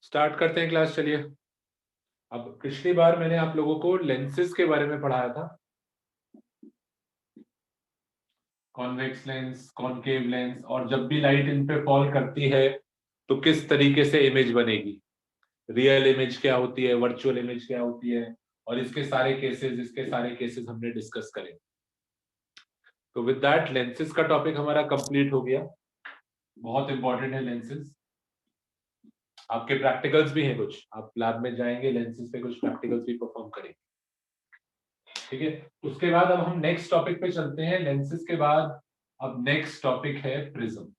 Start करते हैं class. चलिए, अब पिछली बार मैंने आप लोगों को लेंसेज के बारे में पढ़ाया था। कॉन्वेक्स लेंस, कॉनकेव लेंस, और जब भी लाइट इन पे फॉल करती है तो किस तरीके से इमेज बनेगी, रियल इमेज क्या होती है, वर्चुअल इमेज क्या होती है, और इसके सारे केसेस हमने डिस्कस करे। तो विद दैट लेंसेज का टॉपिक हमारा कंप्लीट हो गया। बहुत इंपॉर्टेंट है लेंसेज। आपके प्रैक्टिकल्स भी हैं कुछ, आप लैब में जाएंगे, लेंसेज पे कुछ प्रैक्टिकल्स भी परफॉर्म करेंगे। ठीक है, उसके बाद अब हम नेक्स्ट टॉपिक पे चलते हैं। लेंसेज के बाद अब नेक्स्ट टॉपिक है प्रिज्म।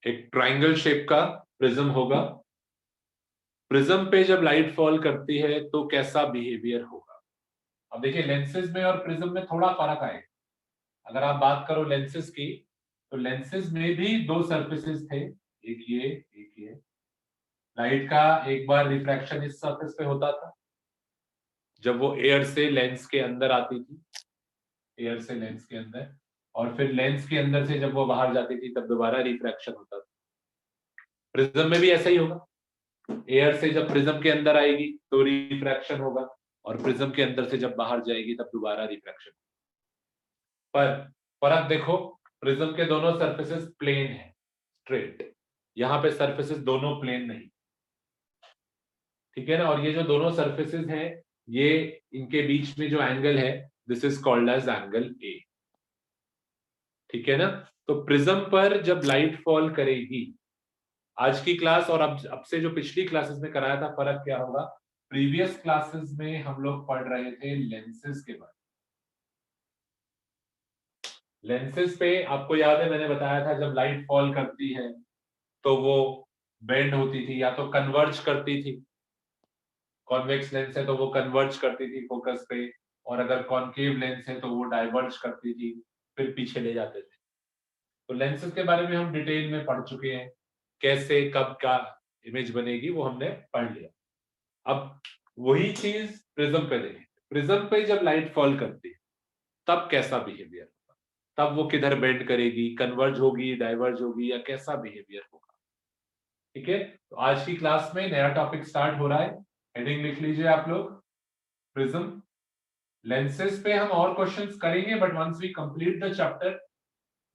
एक ट्रायंगल शेप का प्रिज्म होगा। प्रिज्म पे जब लाइट फॉल करती है तो कैसा बिहेवियर होगा। अब देखिए, लेंसेज में और प्रिज्म में थोड़ा फर्क आएगा। अगर आप बात करो लेंसेज की, तो लेंसेज में भी दो सरफेसेस थे, एक ये। लाइट का एक बार रिफ्रैक्शन इस सरफेस पे होता था जब वो एयर से लेंस के अंदर आती थी, एयर से लेंस के अंदर, और फिर लेंस के अंदर से जब वो बाहर जाती थी तब दोबारा रिफ्रैक्शन होता था। प्रिज्म में भी ऐसा ही होगा। एयर से जब प्रिज्म के अंदर आएगी तो रिफ्रैक्शन होगा, और प्रिज्म के अंदर से जब बाहर जाएगी तब दोबारा रिफ्रैक्शन। पर फर्क देखो, प्रिज्म के दोनों सरफेसेस प्लेन है, स्ट्रेट। यहाँ पे सरफेसेस दोनों प्लेन नहीं, ठीक है ना। और ये जो दोनों सरफेसेस हैं, ये इनके बीच में जो एंगल है, this is called as angle A. ठीक है ना। तो प्रिज्म पर जब लाइट फॉल करेगी, आज की क्लास और अब से जो पिछली क्लासेस में कराया था, फर्क क्या होगा। प्रीवियस क्लासेस में हम लोग पढ़ रहे थे लेंसेज के बारे में। लेंसेज पे आपको याद है, मैंने बताया था जब लाइट फॉल करती है तो वो बेंड होती थी या तो कन्वर्ज करती थी। कॉन्वेक्स लेंस है तो वो कन्वर्ज करती थी फोकस पे, और अगर कॉनकेव लेंस है तो वो डाइवर्ज करती थी, फिर पीछे ले जाते थे। तो लेंसेज के बारे में हम डिटेल में पढ़ चुके हैं, कैसे कब का इमेज बनेगी वो हमने पढ़ लिया। अब वही चीज प्रिज्म पे देखें। प्रिज्म पे जब लाइट फॉल करती है तब कैसा बिहेवियर होगा, तब वो किधर बेंड करेगी, कन्वर्ज होगी, डाइवर्ज होगी, या कैसा बिहेवियर होगा। ठीक है, तो आज की क्लास में नया टॉपिक स्टार्ट हो रहा है। हेडिंग लिख लीजिए आप लोग, प्रिज्म। लेंसेज पे हम और क्वेश्चंस करेंगे, but once we complete the chapter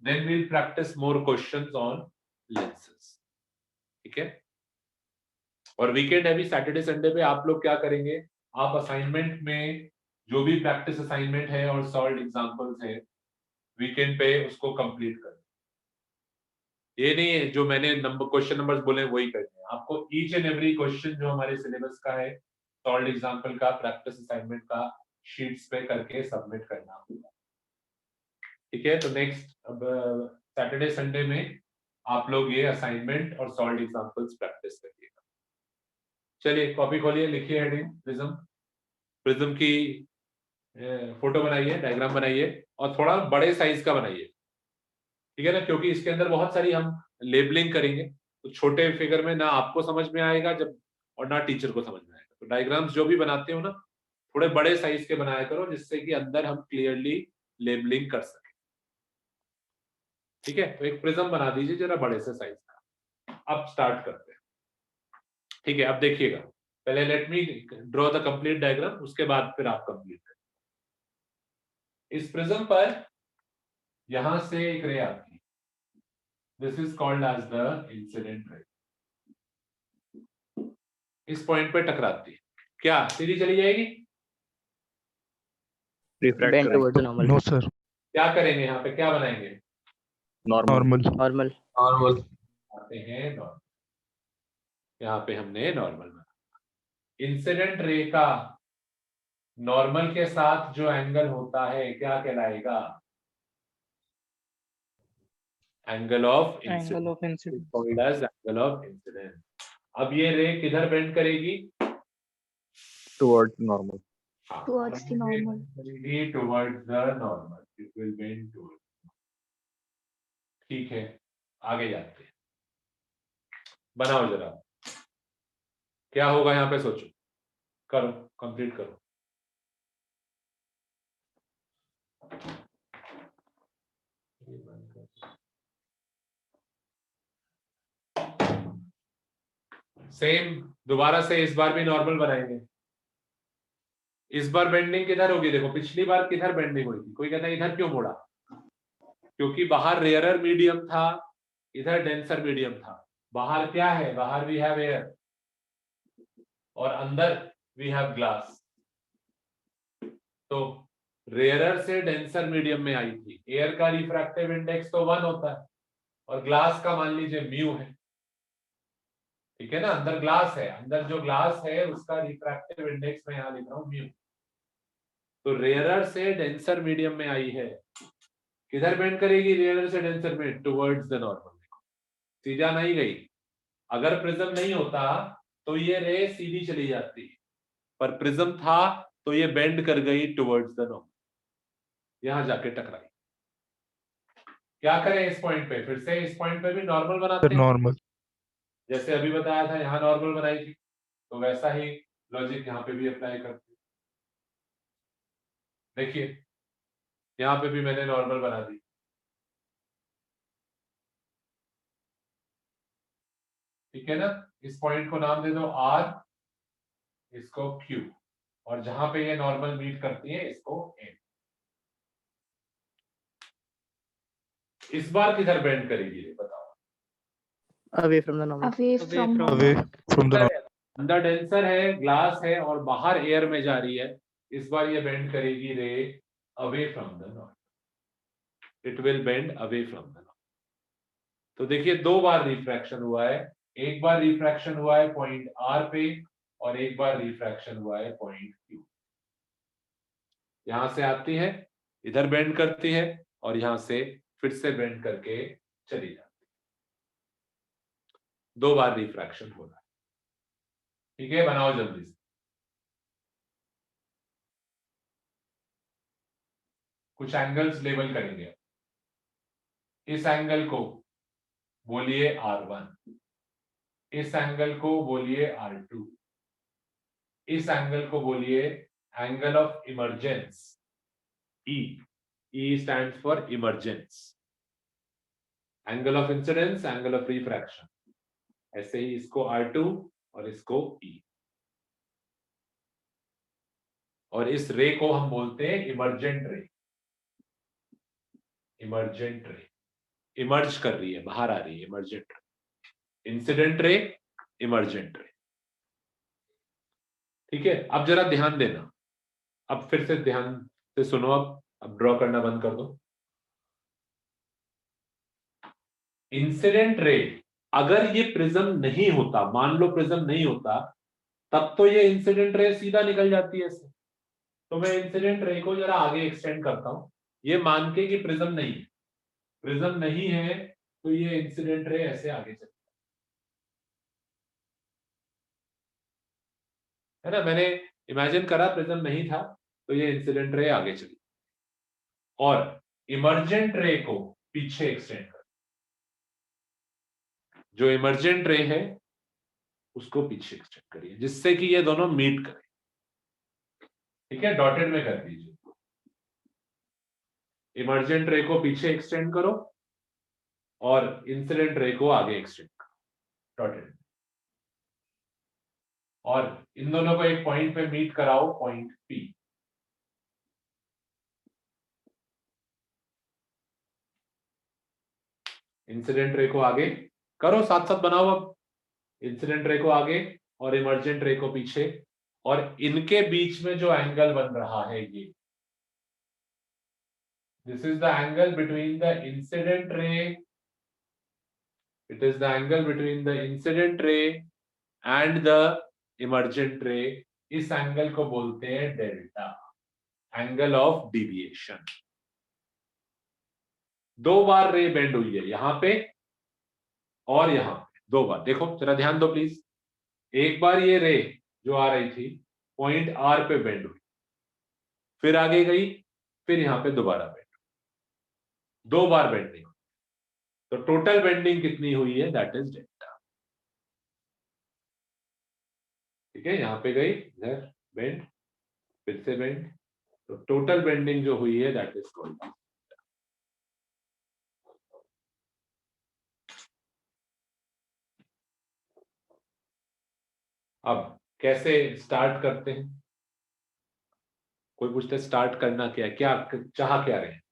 then we'll practise more questions on lenses. ठीक है, और वीकेंड है भी, सैटरडे संडे पे आप लोग क्या करेंगे, आप असाइनमेंट में जो भी प्रैक्टिस असाइनमेंट है और सॉल्व एग्जांपल्स है, वीकेंड पे उसको कंप्लीट करें। ये नहीं है जो मैंने क्वेश्चन नंबर्स बोले वही करने हैं आपको। ईच एंड एवरी क्वेश्चन जो हमारे सिलेबस का है, सॉल्व एग्जांपल का, प्रैक्टिस असाइनमेंट का, शीट्स पे करके सबमिट करना होगा। ठीक है, तो नेक्स्ट अब सैटरडे संडे में आप लोग ये असाइनमेंट और सॉल्व एग्जांपल्स प्रैक्टिस करिएगा। चलिए, कॉपी खोलिए, लिखिए हेडिंग प्रिज्म। प्रिज्म की फोटो बनाइए, डायग्राम बनाइए, और थोड़ा बड़े साइज का बनाइए। ठीक है ना, क्योंकि इसके अंदर बहुत सारी हम लेबलिंग करेंगे, तो छोटे फिगर में ना आपको समझ में आएगा जब, और ना टीचर को समझ में आएगा। तो डायग्राम्स जो भी बनाते हो ना, थोड़े बड़े साइज के बनाया करो, जिससे कि अंदर हम क्लियरली लेबलिंग कर सके। ठीक है, तो एक प्रिज्म बना दीजिए जरा बड़े से साइज का। अब स्टार्ट करते हैं। ठीक है, अब देखिएगा, पहले let me draw the complete diagram, उसके बाद फिर आप कंप्लीट करें। इस प्रिज्म पर यहां से एक रे आती है, this is called as the incident ray. इस पॉइंट पे टकराती है, क्या सीधी चली जाएगी? रिफ्रैक्ट बेंड करेंगे। Towards normal. नो सर, क्या करेंगे यहाँ पे, क्या बनाएंगे? नॉर्मल। नॉर्मल। नॉर्मल। नॉर्मल। आते हैं नॉर्मल, यहाँ पे हमने नॉर्मल बना। इंसिडेंट रे का नॉर्मल के साथ जो एंगल होता है क्या कहलाएगा? Angle of angle of incidence, incidence. Called as angle of incidence. अब ये रे किधर बेंड करेगी? Towards normal. Towards the normal. Towards the normal, it will bend towards. ठीक है, आगे जाते हैं, बनाओ जरा, क्या होगा यहाँ पे सोचो, करो, कंप्लीट करो। सेम दोबारा से इस बार भी नॉर्मल बनाएंगे। इस बार बेंडिंग किधर होगी? देखो पिछली बार किधर बेंडिंग हुई थी? कोई कहता है इधर क्यों मोड़ा? क्योंकि बाहर रेयरर मीडियम था, इधर डेंसर मीडियम था। बाहर क्या है? बाहर वी हैव एयर और अंदर वी हैव ग्लास। तो रेयरर से डेंसर मीडियम में आई थी। एयर का रिफ्रैक्टिव इंडेक्स तो 1 होता है और ग्लास का मान लीजिए म्यू है, ठीक है ना? अंदर ग्लास है, अंदर जो ग्लास है उसका रिफ्रैक्टिव इंडेक्स मैं यहां लिख रहा हूं म्यू। तो रेयरर से डेंसर मीडियम में आई है, किधर बेंड करेगी रेयरर से डेंसर में? Towards the normal. सीधा नहीं गई। अगर प्रिज्म नहीं होता तो ये रे सीधी चली जाती, पर प्रिज्म था तो ये बेंड कर गई टुवर्ड्स द नॉर्मल, यहां जाके टकराई। क्या करें इस पॉइंट पे? फिर से इस पॉइंट पे भी नॉर्मल बनाते हैं, नॉर्मल। जैसे अभी बताया था यहां नॉर्मल बनाई थी, तो वैसा ही लॉजिक यहां पे भी अप्लाई करते हैं। देखिए यहां पे भी मैंने नॉर्मल बना दी, ठीक है ना? इस पॉइंट को नाम दे दो R, इसको Q, और जहां पे ये नॉर्मल मीट करती है इसको M। इस बार किधर बेंड करेगी ये बताओ? Away from the normal. Away from Away normal. from the अंदर डेंसर है, ग्लास है और बाहर एयर में जा रही है। इस बार ये बेंड करेगी रे away from the normal. It will bend away from the normal. तो देखिए दो बार रिफ्रैक्शन हुआ है, एक बार रिफ्रैक्शन हुआ है पॉइंट आर पे और एक बार रिफ्रैक्शन हुआ है पॉइंट क्यू। यहां से आती है, इधर बेंड करती है और यहां से फिर से बेंड करके चली जाती है। दो बार रिफ्रैक्शन हो रहा है, ठीक है? बनाओ जल्दी से। कुछ एंगल्स लेवल करेंगे। इस एंगल को बोलिए R1, इस एंगल को बोलिए R2, इस एंगल को बोलिए angle of emergence E। E stands for emergence. Angle of incidence, angle of refraction. ऐसे ही इसको R2 और इसको E। और इस रे को हम बोलते हैं इमर्जेंट रे। इमर्जेंट रे, इमर्ज कर रही है, बाहर आ रही है, इमर्जेंट रे। इंसिडेंट रे, इमर्जेंट रे, ठीक है? अब जरा ध्यान देना, अब फिर से ध्यान से सुनो। अब ड्रॉ करना बंद कर दो। इंसिडेंट रे, अगर ये प्रिज्म नहीं होता, मान लो प्रिज्म नहीं होता, तब तो ये इंसिडेंट रे सीधा निकल जाती है ऐसे। तो मैं इंसिडेंट रे को जरा आगे एक्सटेंड करता हूं, ये मान के कि प्रिज्म नहीं है। प्रिज्म नहीं है तो ये इंसिडेंट रे ऐसे आगे चलती है ना? मैंने इमेजिन करा प्रिज्म नहीं था तो ये इंसिडेंट रे आगे चली, और इमर्जेंट रे को पीछे एक्सटेंड कर, जो इमर्जेंट रे है उसको पीछे एक्सटेंड करिए जिससे कि ये दोनों मीट करें, ठीक है? डॉटेड में कर दीजिए। इमर्जेंट रे को पीछे एक्सटेंड करो और इंसिडेंट रे को आगे एक्सटेंड करो डॉटेड, और इन दोनों को एक पॉइंट पे मीट कराओ, पॉइंट P। इंसिडेंट रे को आगे करो, साथ साथ बनाओ। अब इंसिडेंट रे को आगे और इमर्जेंट रे को पीछे, और इनके बीच में जो एंगल बन रहा है ये, this is the angle between the incident रे, it is the angle between the incident रे एंड द इमर्जेंट रे। इस एंगल को बोलते हैं डेल्टा, एंगल ऑफ डिविएशन। दो बार रे बेंड हुई है, यहां पे और यहां पे, दो बार। देखो जरा ध्यान दो प्लीज। एक बार ये रे जो आ रही थी पॉइंट आर पे बेंड हुई, फिर आगे गई, फिर यहां पे दोबारा बेंड, दो बार बेंडिंग। तो टोटल बेंडिंग कितनी हुई है? दैट इज डेल्टा, ठीक है? यहां पे गई, इधर बेंड, फिर से बेंड, तो टोटल बेंडिंग जो हुई है दैट इज कॉल्ड अब कैसे स्टार्ट करते हैं? कोई पूछते स्टार्ट करना क्या है, क्या चाह क्या रहे हैं?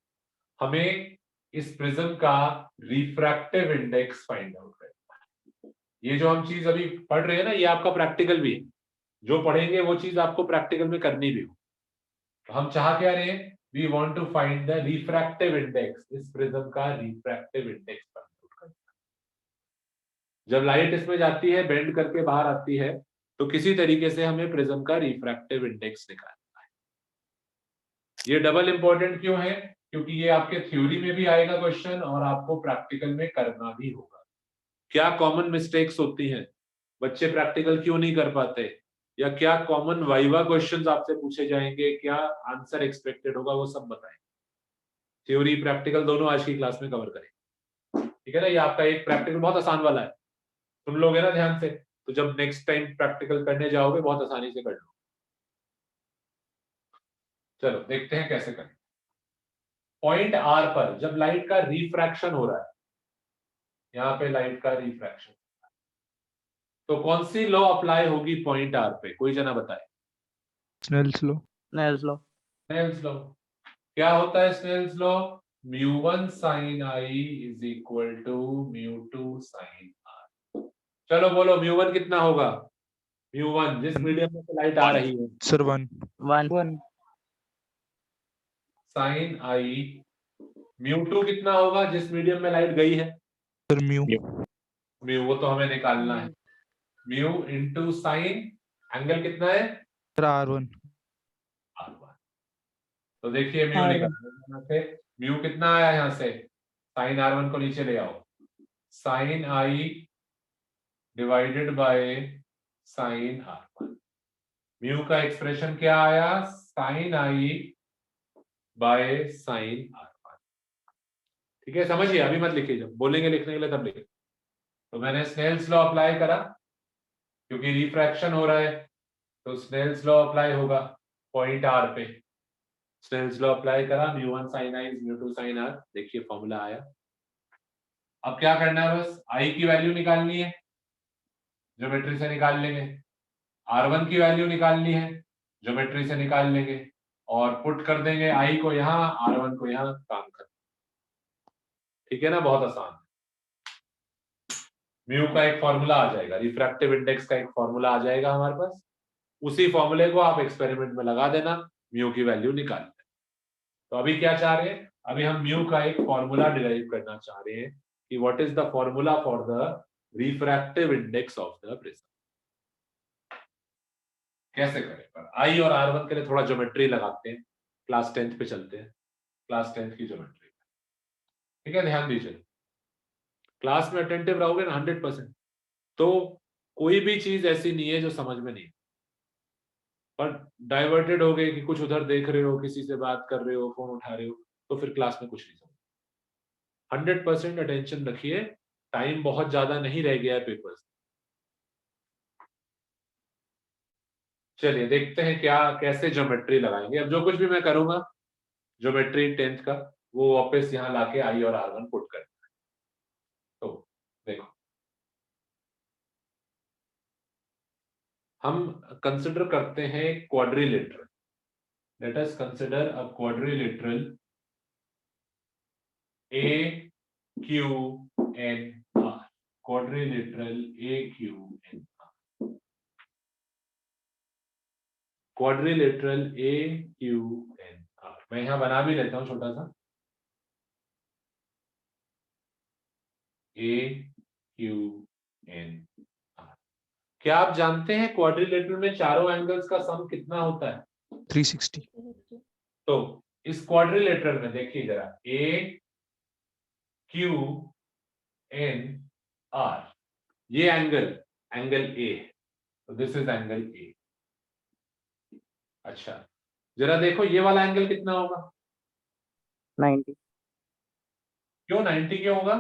हमें इस प्रिज्म का रिफ्रैक्टिव इंडेक्स फाइंड आउट करना है। ये जो हम चीज अभी पढ़ रहे हैं ना, ये आपका प्रैक्टिकल भी है। जो पढ़ेंगे वो चीज आपको प्रैक्टिकल में करनी भी हो। तो हम चाह क्या रहे हैं? We want to find the refractive index, इस प्रिज्म का रिफ्रैक्टिव इंडेक्स फाइंड आउट करना। जब लाइट इसमें जाती है, बेंड करके बाहर आती है, तो किसी तरीके से हमें प्रिज्म का रिफ्रैक्टिव इंडेक्स निकालना है। ये डबल इंपॉर्टेंट क्यों है? क्योंकि ये आपके थ्योरी में भी आएगा क्वेश्चन और आपको प्रैक्टिकल में करना भी होगा। क्या कॉमन मिस्टेक्स होती हैं, बच्चे प्रैक्टिकल क्यों नहीं कर पाते, या क्या कॉमन वाइवा क्वेश्चंस आपसे पूछे जाएंगे, क्या आंसर एक्सपेक्टेड होगा, वो सब बताएं। थ्योरी प्रैक्टिकल दोनों आज की क्लास में कवर करें, ठीक है ना। ये आपका एक प्रैक्टिकल बहुत आसान वाला है, सुन लोगे ना ध्यान से, तो जब नेक्स्ट टाइम प्रैक्टिकल करने जाओगे बहुत आसानी से कर लो। चलो देखते हैं कैसे करें। पॉइंट आर पर जब लाइट का रिफ्रैक्शन हो रहा है, यहाँ पे लाइट का रिफ्रैक्शन, तो कौन सी लॉ अप्लाई होगी पॉइंट आर पे? कोई जना बताए। Snell's law. Snell's law. Snell's law. क्या होता है Snell's law? μ1 sin i is equal to μ2 sin r। चलो बोलो μ1 कितना होगा? μ1 जिस मीडियम में लाइट आ रही है सर 1 1. sin i, μ2 कितना होगा जिस मीडियम में लाइट गई है? Sir mu. म्यू, वो तो हमें निकालना है। म्यू इंटू साइन, एंगल कितना है? Sir R1। R1। तो देखिए म्यू निकालना से, म्यू कितना आया यहाँ से? साइन R1 को नीचे ले आओ, sine I divided by sine R1। Mu का एक्सप्रेशन क्या आया? Sine I by sine R1। ठीक है, समझिए, अभी मत लिखिए, जब बोलेंगे लिखने के लिए तब लिखिए। तो मैंने स्नेल्स लॉ अप्लाई करा, क्योंकि रिफ्रैक्शन हो रहा है तो स्नेल्स लॉ अप्लाई होगा पॉइंट आर पे। स्नेल्स लॉ अप्लाई करा, μ1 sin i is μ2 sin r। देखिए फॉर्मूला आया। अब क्या करना है? बस i की वैल्यू निकालनी है, ज्योमेट्री से निकाल लेंगे। r1 की वैल्यू निकालनी है, ज्योमेट्री से निकाल लेंगे, और पुट कर देंगे i को यहाँ, r1 को यहाँ, काम कर। ठीक है ना, बहुत आसान। म्यू का एक फॉर्मूला आ जाएगा, रिफ्रैक्टिव इंडेक्स का एक फॉर्मूला आ जाएगा हमारे पास। उसी फॉर्मूले को आप एक्सपेरिमेंट में लगा देना, म्यू की वैल्यू निकाल लेना। तो अभी क्या चाह रहे हैं? अभी हम म्यू का एक फॉर्मूला डिराइव करना चाह रहे हैं कि what is the formula for the refractive index of the prism. कैसे करें? पर आई और R1 के लिए थोड़ा ज्योमेट्री लगाते हैं, क्लास 10th पे चलते हैं, क्लास 10th की ज्योमेट्री। ठीक है, ध्यान दीजिए, क्लास में अटेंटिव रहोगे ना 100%, तो कोई भी चीज ऐसी नहीं है जो समझ में नहीं, पर डाइवर्टेड हो गए कि कुछ उधर देख रहे हो, किसी से बात कर रहे हो, फोन उठा रहे हो, तो फिर क्लास में कुछ नहीं समझ। 100% अटेंशन रखिए, टाइम बहुत ज्यादा नहीं रह गया है पेपर्स। चलिए देखते हैं क्या कैसे ज्योमेट्री लगाएंगे। अब जो कुछ भी मैं करूंगा ज्योमेट्री 10th का, वो वापस यहाँ लाके आई और R1 पुट कर। तो देखो, हम कंसिडर करते हैं quadrilateral. Let us consider a quadrilateral AQNR, quadrilateral AQNR, quadrilateral AQNR। मैं यहां बना भी लेता हूं छोटा सा, AQNR। क्या आप जानते हैं क्वाड्रिलेटरल में चारों एंगल्स का सम कितना होता है? 360। तो इस क्वाड्रिलेटरल में देखिए जरा, AQNR, ये एंगल A, तो दिस इज एंगल A। अच्छा, जरा देखो ये वाला एंगल कितना होगा? 90. क्यों 90 क्यों होगा?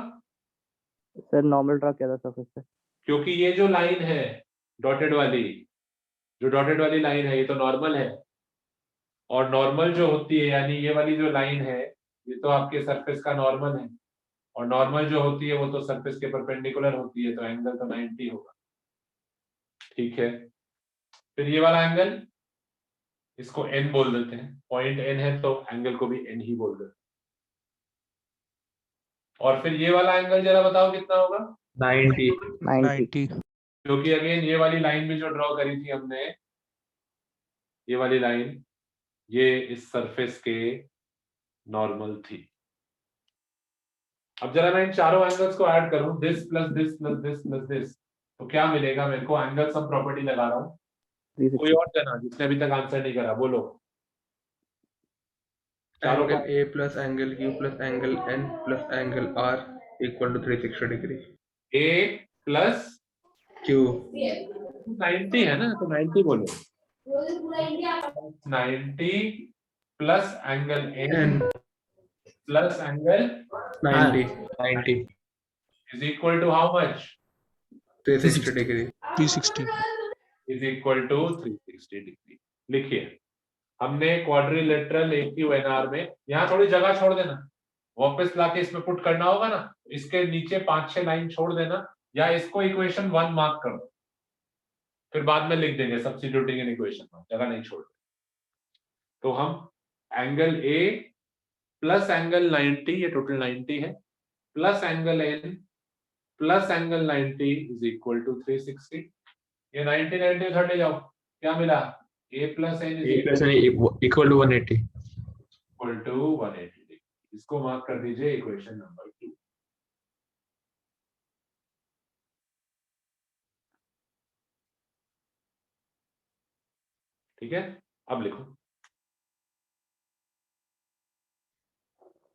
सर नॉर्मल ड्रा किया था सरफेस पे. क्योंकि ये जो लाइन है डॉटेड वाली, जो डॉटेड वाली लाइन है, ये तो नॉर्मल है, और नॉर्मल जो होती है, यानी ये वाली जो लाइन है, ये तो आपके सरफेस का नॉर्मल है, और नॉर्मल जो होती है वो तो सरफेस के परपेंडिकुलर होती है, तो एंगल तो 90 होगा। ठीक है, फिर ये वाला एंगल, इसको n बोल देते हैं, पॉइंट n है तो एंगल को भी n ही बोल देते हैं। और फिर ये वाला एंगल जरा बताओ कितना होगा? 90। 90. क्योंकि अगेन ये वाली लाइन भी जो ड्रॉ करी थी हमने, ये वाली लाइन, ये इस सरफेस के नॉर्मल थी। अब जरा मैं इन चारों एंगल्स को ऐड करूं, this plus this plus this plus this, तो क्या मिलेगा मेरे को? एंगल सम प्रॉपर्टी लगा रहा हूं। कोई 360. और जना जिसने अभी तक आंसर नहीं करा, बोलो। चारों एंगल का A plus angle Q plus angle N plus angle R equal to 360 degree. a plus Q 90 है ना, तो 90 बोलो। 90 plus angle n N plus angle 90 is equal to how much? 360 degree. 360. Is equal to 360 degree. लिखिए, हमने quadrilateral AQNR में, यहाँ थोड़ी जगह छोड़ देना, वापस लाके इसमें पुट करना होगा ना, इसके नीचे 5-6 लाइन छोड़ देना, या इसको इक्वेशन 1 मार्क कर दो, फिर बाद में लिख देंगे सब्स्टिट्यूटिंग इन इक्वेशन 1, जगह नहीं छोड़। तो हम एंगल A प्लस एंगल 90, ये टोटल 90 है, plus angle N plus angle 90 is equal to 360। ये 90 उधर ले जाओ, क्या मिला? A plus N is equal to 180। Equal to 180। इसको मार्क कर दीजिए इक्वेशन नंबर 2। ठीक है, अब लिखो।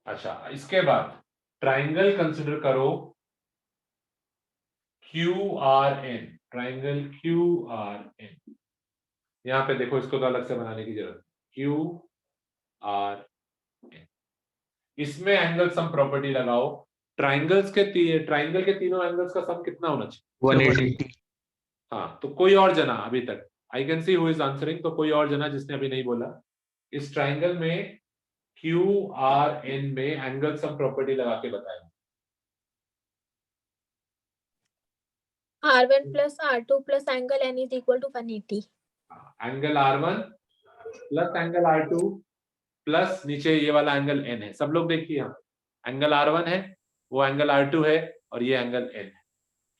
अच्छा, इसके बाद ट्राइंगल कंसिडर करो QRN, ट्राइंगल QRN। यहां पे देखो, इसको तो अलग से बनाने की जरूरत है। QRN, इसमें एंगल सम प्रॉपर्टी लगाओ। ट्राइंगल के तीनों एंगल्स का सम कितना होना चाहिए? 180। हाँ, तो कोई और जना अभी तक, I can see who is answering, तो कोई और जना जिसने अभी नहीं बोला, इस ट्राइंगल में QRN में एंगल सम प्रॉपर्टी लगा के बताया। R1 plus R2 plus angle N is equal to 180. Angle R1 plus angle R2 plus नीचे ये वाला एंगल N है। सब लोग देखिए, यहाँ एंगल R1 है, वो एंगल R2 है, और ये एंगल N है।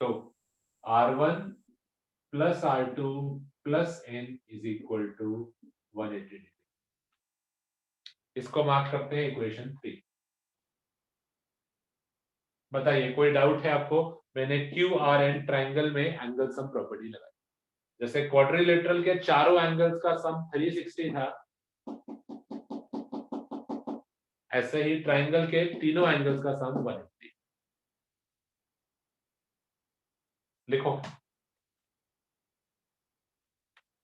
तो R1 plus R2 plus N is equal to 180 degree. इसको मार्क करते हैं इक्वेशन 3। बताइए, कोई डाउट है आपको? मैंने QRN ट्राइंगल में एंगल सम प्रॉपर्टी लगाई। जैसे क्वाड्रिलेटरल के चारों एंगल्स का सम 360 था, ऐसे ही ट्राइंगल के तीनों एंगल्स का सम 180। लिखो।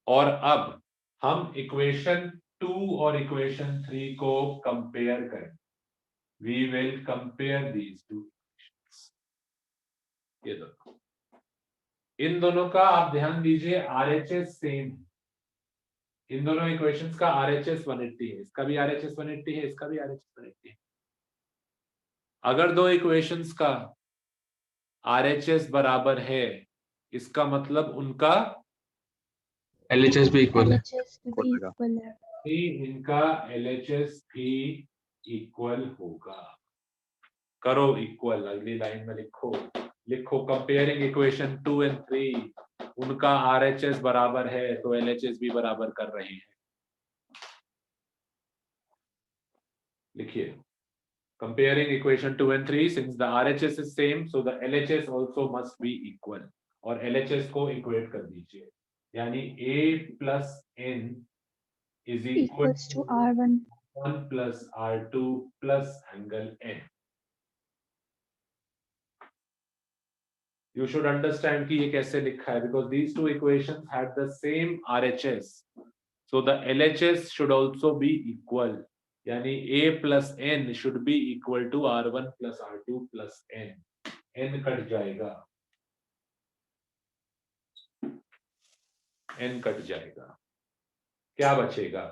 और अब हम इक्वेशन 2 और इक्वेशन 3 को कंपेयर करें। We will compare these two equations. ये दोनों, इन दोनों का आप ध्यान दीजिए, RHS सेम है। इन दोनों इक्वेशंस का RHS 180 है, इसका भी RHS 180 है, इसका भी RHS 180 है। अगर दो इक्वेशंस का RHS बराबर है, इसका मतलब उनका LHS भी इक्वल है। LHS भी equal है। इनका LHS भी इक्वल होगा। करो इक्वल, अगली लाइन में लिखो कंपेयरिंग इक्वेशन 2 एंड 3, उनका RHS बराबर है तो LHS भी बराबर कर रहे हैं। लिखिए, comparing equation 2 and 3, since the RHS is same, so the LHS also must be equal, और LHS को इक्वेट कर दीजिए, यानी A plus N is equal Equals to R1. 1 plus R2 plus angle N. You should understand कि ये कैसे लिखा है, because these two equations had the same RHS, so the LHS should also be equal, यानी A plus N should be equal to R1 plus R2 plus N. N cut जाएगा, N cut जाएगा, क्या बचेगा?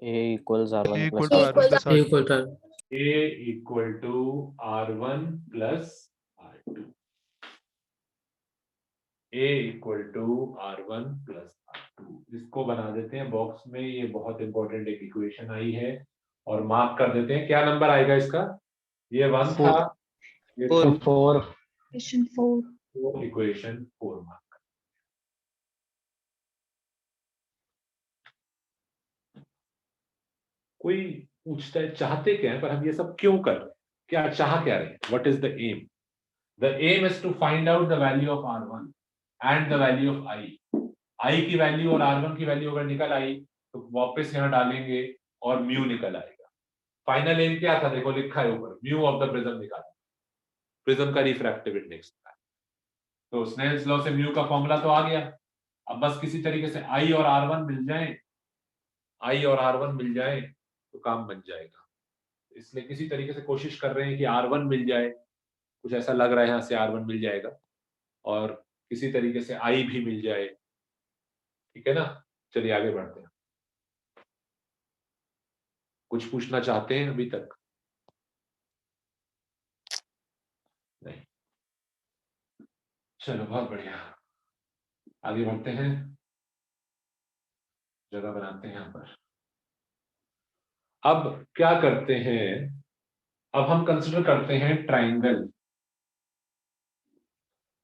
A equals R1 A plus equal to A R1 plus R2. Equal था। A equal to R1 plus R2. A equal to R1 plus R2। इसको बना देते हैं box में, ये बहुत इंपॉर्टेंट एक इक्वेशन आई है और मार्क कर देते हैं। क्या नंबर आएगा इसका? ये 1 था, ये 2, 4 Question 4. Equation 4 mark. कोई पूछता है चाहते क्या है, पर हम ये सब क्यों कर रहे हैं, क्या चाह क्या रहे हैं? What is the aim? The aim is to find out the value of R1 and the value of I की वैल्यू और R1 की वैल्यू अगर निकल आई तो वापस यहाँ डालेंगे और म्यू निकल आएगा। फाइनल एम क्या था? देखो लिखा है ऊपर, म्यू ऑफ द प्रिज्म निकालना, प्रिज्म का रिफ्रैक्टिव इंडेक्स। तो स्नेल्स लॉ से म्यू का फॉर्मूला तो आ गया। अब बस किसी तरीके से I और R1 मिल जाए, I और R1 मिल जाए तो काम बन जाएगा। इसलिए किसी तरीके से कोशिश कर रहे हैं कि R1 मिल जाए, कुछ ऐसा लग रहा है यहाँ से R1 मिल जाएगा, और किसी तरीके से I भी मिल जाए। ठीक है ना? चलिए आगे बढ़ते हैं। कुछ पूछना चाहते हैं अभी तक? नहीं, चलो बहुत बढ़िया, आगे बढ़ते हैं, जगह बनाते हैं यहाँ पर। अब क्या करते हैं, अब हम कंसिडर करते हैं triangle.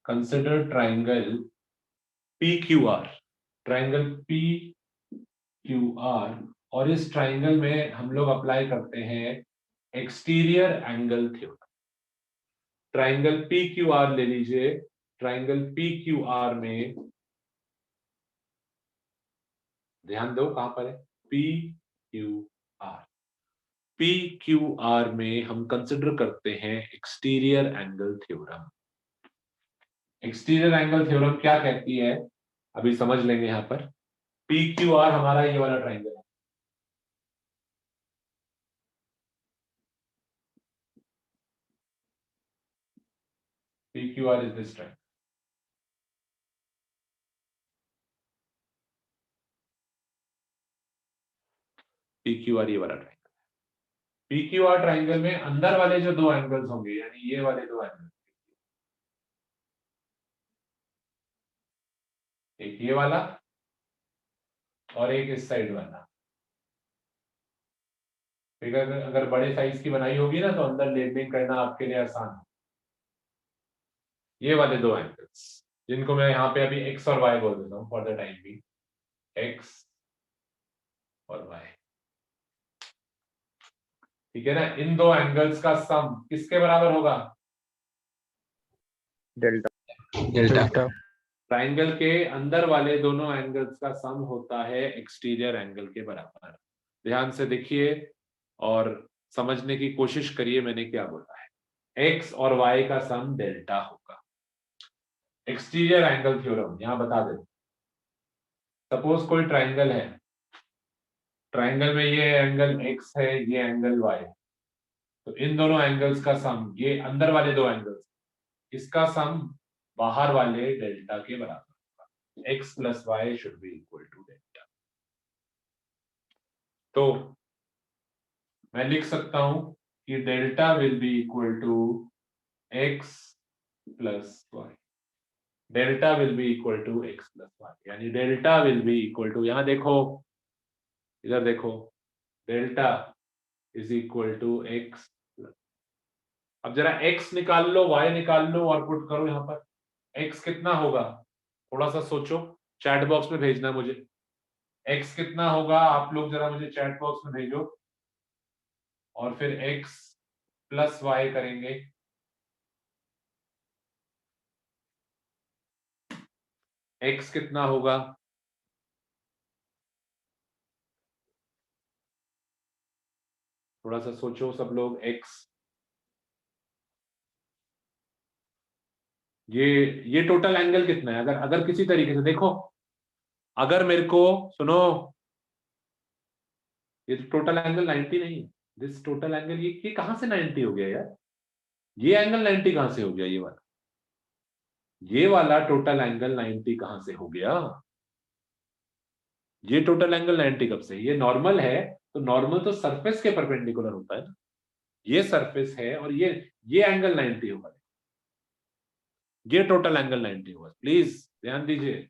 Consider triangle PQR, triangle PQR, और इस ट्राइंगल में हम लोग अप्लाई करते हैं exterior angle theorem. Triangle PQR ले लीजिए। ट्राइंगल PQR में ध्यान दो कहां पर है, PQR। PQR में हम कंसिडर करते हैं exterior angle theorem. Exterior angle theorem क्या कहती है अभी समझ लेंगे। यहां पर PQR हमारा ये वाला ट्राइंगल है, PQR is this triangle. PQR ये वाला ट्राइंगल। PQR ट्राइंगल में अंदर वाले जो दो एंगल्स होंगे, यानी ये वाले दो एंगल, एक ये वाला और एक इस साइड वाला। फिगर अगर बड़े साइज की बनाई होगी ना तो अंदर लेबलिंग करना आपके लिए आसान है। ये वाले दो एंगल्स जिनको मैं यहाँ पे अभी x और y बोल देता हूँ for the time be, x और y। ठीक है ना? इन दो एंगल्स का सम किसके बराबर होगा? डेल्टा। ट्राइंगल के अंदर वाले दोनों एंगल्स का सम होता है एक्सटीरियर एंगल के बराबर। ध्यान से देखिए और समझने की कोशिश करिए मैंने क्या बोला है। x और y का सम डेल्टा होगा। एक्सटीरियर एंगल थ्योरम यहां बता दे। सपोज कोई ट्राइंगल है, ट्राइंगल में ये एंगल x है, ये एंगल y है, तो इन दोनों एंगल्स का सम, ये अंदर वाले दो एंगल्स, इसका सम बाहर वाले डेल्टा के बराबर होगा। x plus y should be equal to delta. तो मैं लिख सकता हूं कि delta will be equal to x plus y. Delta will be equal to x plus y, यानी delta will be equal to, यहां देखो, इधर देखो, delta is equal to x। अब जरा x निकाल लो, y निकाल लो और पुट करो यहां पर। x कितना होगा थोड़ा सा सोचो, चैट बॉक्स में भेजना मुझे। x कितना होगा आप लोग जरा मुझे चैट बॉक्स में भेजो, और फिर x प्लस वाई करेंगे। x कितना होगा? थोड़ा सा सोचो सब लोग। x, ये टोटल एंगल कितना है? अगर किसी तरीके से देखो, अगर मेरे को सुनो, ये टोटल एंगल 90 नहीं है। दिस टोटल एंगल, ये कहां से 90 हो गया यार? ये एंगल 90 कहां से हो गया? ये वाला टोटल एंगल 90 कहां से हो गया? ये टोटल एंगल 90 कब से? ये नॉर्मल है, तो नॉर्मल तो सरफेस के परपेंडिकुलर होता है ना। ये सरफेस है और ये एंगल 90 होगा, ये टोटल एंगल 90 होगा। प्लीज ध्यान दीजिए,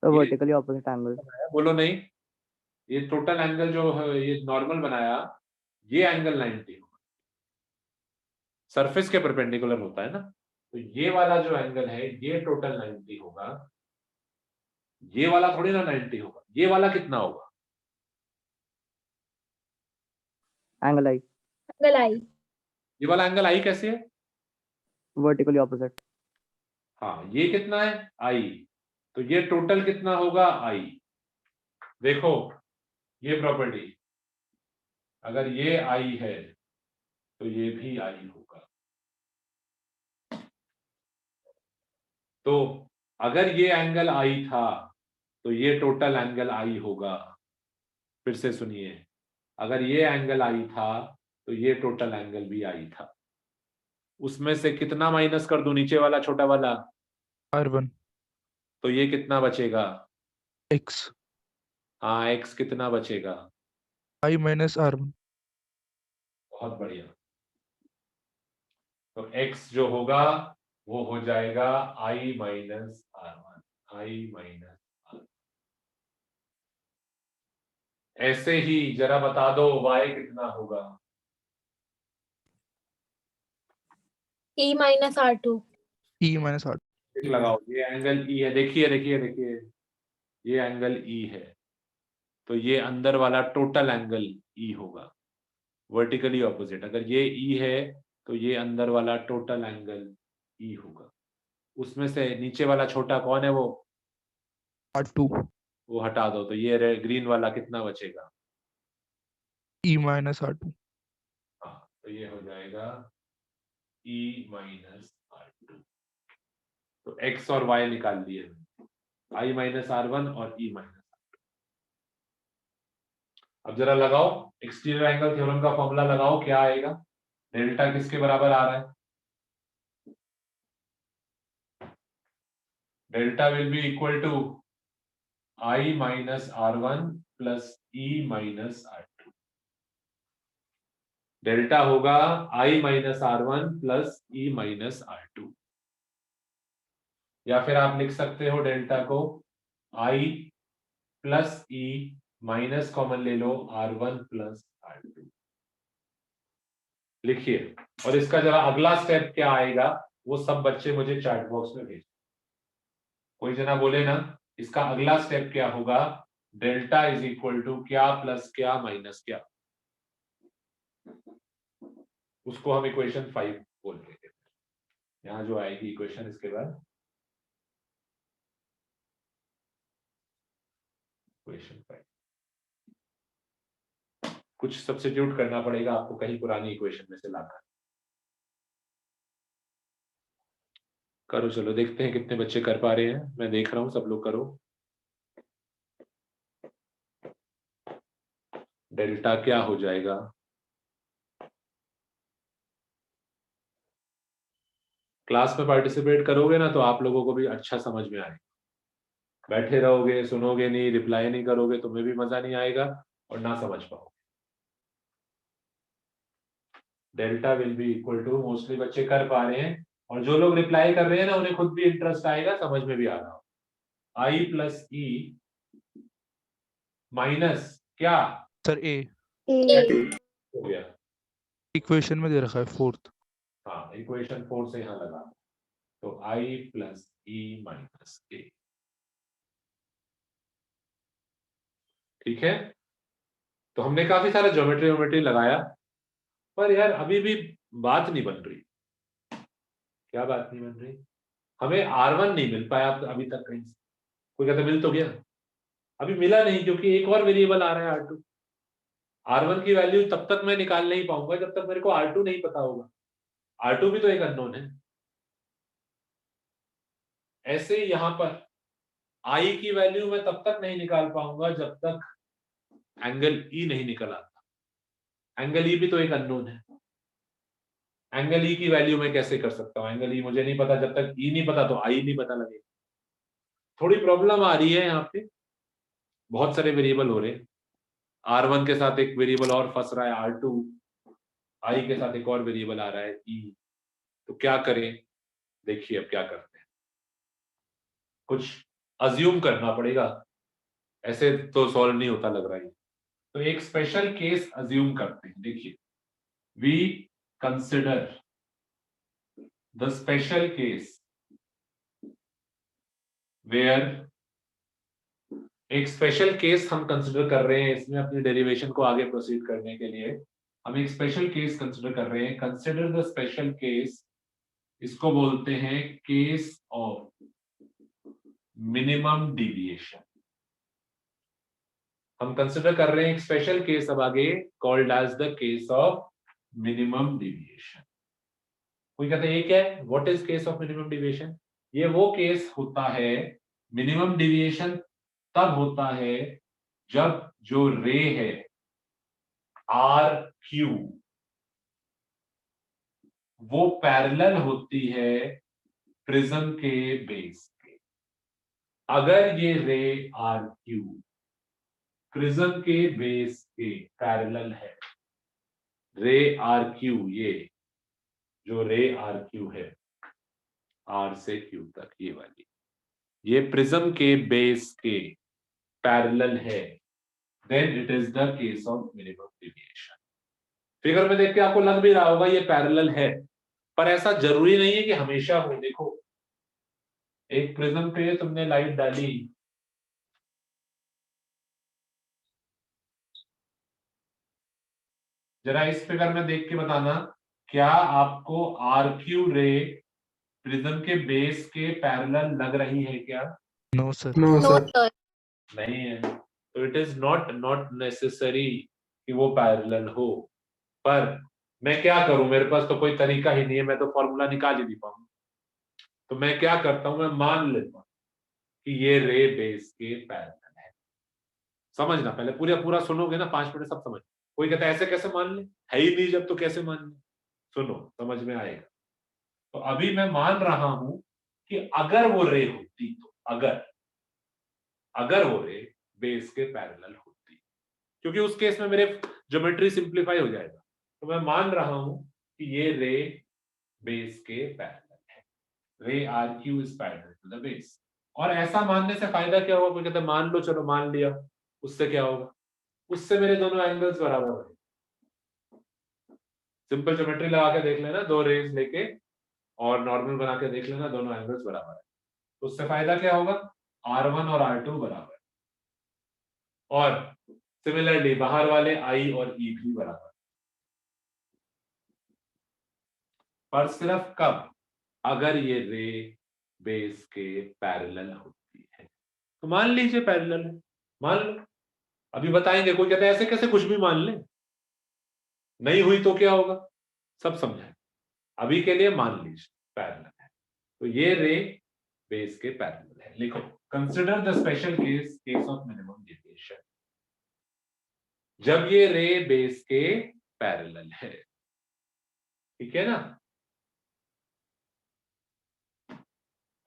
तो ये वर्टिकली ऑपोजिट एंगल। बोलो नहीं, ये टोटल एंगल जो है ये नॉर्मल बनाया, ये एंगल 90 होगा, सरफेस के परपेंडिकुलर होता है ना, तो ये वाला जो एंगल है ये टोटल 90 होगा, ये वाला थोड़ी ना 90 होगा, ये वाला कितना होगा? एंगल आई। एंगल आई। ये वाला एंगल आई कैसे है? Vertically opposite. हाँ, ये कितना है? आई, तो ये टोटल कितना होगा? आई। देखो ये प्रॉपर्टी, अगर ये आई है तो ये भी आई होगा। तो अगर ये एंगल आई था तो ये टोटल एंगल आई होगा। फिर से सुनिए, अगर ये एंगल आई था तो ये टोटल एंगल भी आई था। उसमें से कितना माइनस कर दूं? नीचे वाला छोटा वाला R1 तो ये कितना बचेगा? X हाँ, x कितना बचेगा? I minus R1। बहुत बढ़िया। तो x जो होगा वो हो जाएगा i minus R1, i minus R1। ऐसे ही जरा बता दो y कितना होगा? E minus R2। E minus R2। टिक लगाओ, ये एंगल E है, देखिए देखिए देखिए, ये एंगल E है, तो ये अंदर वाला टोटल एंगल E होगा, वर्टिकली ऑपोजिट। अगर ये E है तो ये अंदर वाला टोटल एंगल E होगा। उसमें से नीचे वाला छोटा कौन है? वो R2 वो हटा दो, तो ये ग्रीन वाला कितना बचेगा? E minus R2। हाँ, तो ये हो जाएगा E माइनस R2। तो x और y निकाल दिए, i माइनस R1 और E माइनस। अब जरा लगाओ, एक्सटीरियर एंगल थ्योरम का फॉर्मूला लगाओ, क्या आएगा? डेल्टा किसके बराबर आ रहा है? Delta will be equal to i minus R1 plus E minus R2। Delta होगा i minus R1 plus E minus R2, या फिर आप लिख सकते हो डेल्टा को i plus E minus common ले लो R1 प्लस R2। लिखिए, और इसका जरा अगला स्टेप क्या आएगा वो सब बच्चे मुझे चैट बॉक्स में भेज। कोई जना बोले ना, इसका अगला स्टेप क्या होगा? डेल्टा इज इक्वल टू क्या प्लस क्या माइनस क्या, उसको हम इक्वेशन 5 बोल रहे थे। यहां जो आएगी इक्वेशन इसके बाद इक्वेशन 5, कुछ सब्स्टिट्यूट करना पड़ेगा आपको कहीं पुरानी इक्वेशन में से लाकर। करो, चलो देखते हैं कितने बच्चे कर पा रहे हैं। मैं देख रहा हूं, सब लोग करो। डेल्टा क्या हो जाएगा? क्लास में पार्टिसिपेट करोगे ना तो आप लोगों को भी अच्छा समझ में आएगा। बैठे रहोगे, सुनोगे नहीं, रिप्लाई नहीं करोगे, तुम्हें भी मजा नहीं आएगा और ना समझ पाओगे। Delta will be equal to, mostly बच्चे कर पा रहे हैं, और जो लोग रिप्लाई कर रहे हैं ना उन्हें खुद भी इंटरेस्ट आएगा, समझ में भी आ रहा हो। आई प्लस ई माइनस क्या सर A हो गया? इक्वेशन में दे रखा है 4th। हाँ, इक्वेशन 4 से यहां लगा, तो आई प्लस ई माइनस ए। ठीक है, तो हमने काफी सारा ज्योमेट्री लगाया, पर यार अभी भी बात नहीं बन रही। क्या बात नहीं बन रही? हमें R1 नहीं मिल पाया अभी तक कहीं से। कोई कहता मिल तो गया, अभी मिला नहीं, क्योंकि एक और वेरिएबल आ रहा है R2। R1 की वैल्यू तब तक मैं निकाल नहीं पाऊंगा जब तक मेरे को R2 नहीं पता होगा। R2 भी तो एक अननोन है। ऐसे ही यहां पर I की वैल्यू मैं तब तक नहीं निकाल पाऊंगा जब तक एंगल E नहीं निकल आता। एंगल E भी तो एक अननोन है। एंगल E की वैल्यू मैं कैसे कर सकता हूं? एंगल E मुझे नहीं पता, जब तक E नहीं पता तो I नहीं पता लगेगा। थोड़ी प्रॉब्लम आ रही है यहाँ पे, बहुत सारे वेरिएबल हो रहे हैं। R1 के साथ एक वेरिएबल और फंस रहा है R2, I के साथ एक और वेरिएबल आ रहा है E। तो क्या करें? देखिए अब क्या करते हैं। कुछ अज्यूम करना पड़ेगा, ऐसे तो सॉल्व नहीं होता लग रहा है। तो एक स्पेशल केस अज्यूम करते हैं। देखिए, we consider the special case where, एक स्पेशल केस हम कंसिडर कर रहे हैं इसमें अपनी डेरिवेशन को आगे प्रोसीड करने के लिए। हम एक स्पेशल केस कंसिडर कर रहे हैं। कंसिडर द स्पेशल केस, इसको बोलते हैं केस ऑफ मिनिमम डिविएशन। हम कंसिडर कर रहे हैं एक स्पेशल केस अब आगे, called as the case of minimum deviation. कोई कहता है ये क्या है, what is case of minimum deviation? ये वो केस होता है, मिनिमम डिविएशन तब होता है जब जो रे है आर क्यू वो पैरेलल होती है प्रिज्म के बेस के। अगर ये रे आर क्यू प्रिज्म के बेस के पैरेलल है, रे आर क्यू, ये जो रे आर क्यू है आर से क्यू तक, ये वाली, ये प्रिज्म के बेस के पैरेलल है, then it is the case of minimum deviation. Figure में देख के आपको लग भी रहा होगा ये पैरेलल है, पर ऐसा जरूरी नहीं है कि हमेशा हो। देखो, एक प्रिज्म पे तुमने लाइट डाली, जरा इस फिगर में देख के बताना, क्या आपको आर क्यू रे प्रिज्म के बेस के पैरेलल लग रही है क्या? No sir. No no sir. Sir. नहीं है। तो इट इज नॉट नेसेसरी कि वो पैरेलल हो। पर मैं क्या करूं, मेरे पास तो कोई तरीका ही नहीं है, मैं तो फॉर्मूला निकाल ही नहीं पाऊंगा। तो मैं क्या करता हूं, मैं मान लेता हूं कि ये रे बेस के पैरेलल है। समझना, पहले पूरा सुनोगे ना, 5 मिनट सब समझ। कोई कहता है ऐसे कैसे मान ले, है ही नहीं जब, तो कैसे मान ले? सुनो, समझ में आएगा। तो अभी मैं मान रहा हूं कि अगर वो रे होती, तो अगर वो रे बेस के पैरेलल होती, क्योंकि उस केस में मेरे ज्योमेट्री सिंप्लीफाई हो जाएगा। तो मैं मान रहा हूं कि ये रे बेस के पैरेलल है, ray R Q is parallel to the base. और ऐसा मानने से फायदा क्या होगा? कोई कहता है मान लो, चलो मान लिया, उससे क्या होगा? उससे मेरे दोनों एंगल्स बराबर होंगे। सिंपल ज्योमेट्री लगा के देख लेना, दो रेज लेके और नॉर्मल बना के देख लेना, दोनों एंगल्स बराबर है। तो उससे फायदा क्या होगा? R1 और R2 बराबर, और सिमिलरली बाहर वाले I और E भी बराबर। पर सिर्फ कब? अगर ये रे बेस के पैरेलल होती है। तो मान लीजिए पैरेलल है, मान लो। अभी बताएंगे, कोई कहता है ऐसे कैसे कुछ भी मान ले, नहीं हुई तो क्या होगा, सब समझाएं। अभी के लिए मान लीजिए पैरेलल है, तो ये रे बेस के पैरेलल है। लिखो, consider the special case of minimum deviation, जब ये रे बेस के पैरेलल है। ठीक है ना?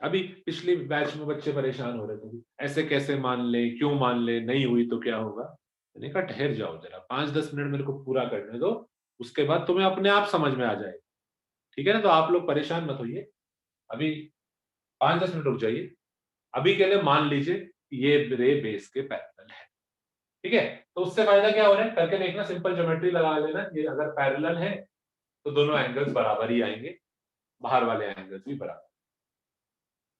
अभी पिछली बैच में बच्चे परेशान हो रहे थे, ऐसे कैसे मान ले, क्यों मान ले, नहीं हुई तो क्या होगा। मैंने कहा ठहर जाओ जरा, 5-10 मिनट मेरे को पूरा करने दो, उसके बाद तुम्हें अपने आप समझ में आ जाएगा। ठीक है ना? तो आप लोग परेशान मत होइए, अभी 5-10 मिनट रुक जाइए। अभी के लिए मान लीजिए ये रे बेस के पैरेलल है। ठीक है? तो उससे फायदा क्या हो रहा है, करके देखना, सिंपल ज्योमेट्री लगा लेना। ये अगर पैरेलल है तो दोनों एंगल्स बराबर ही आएंगे, बाहर वाले एंगल्स भी बराबर।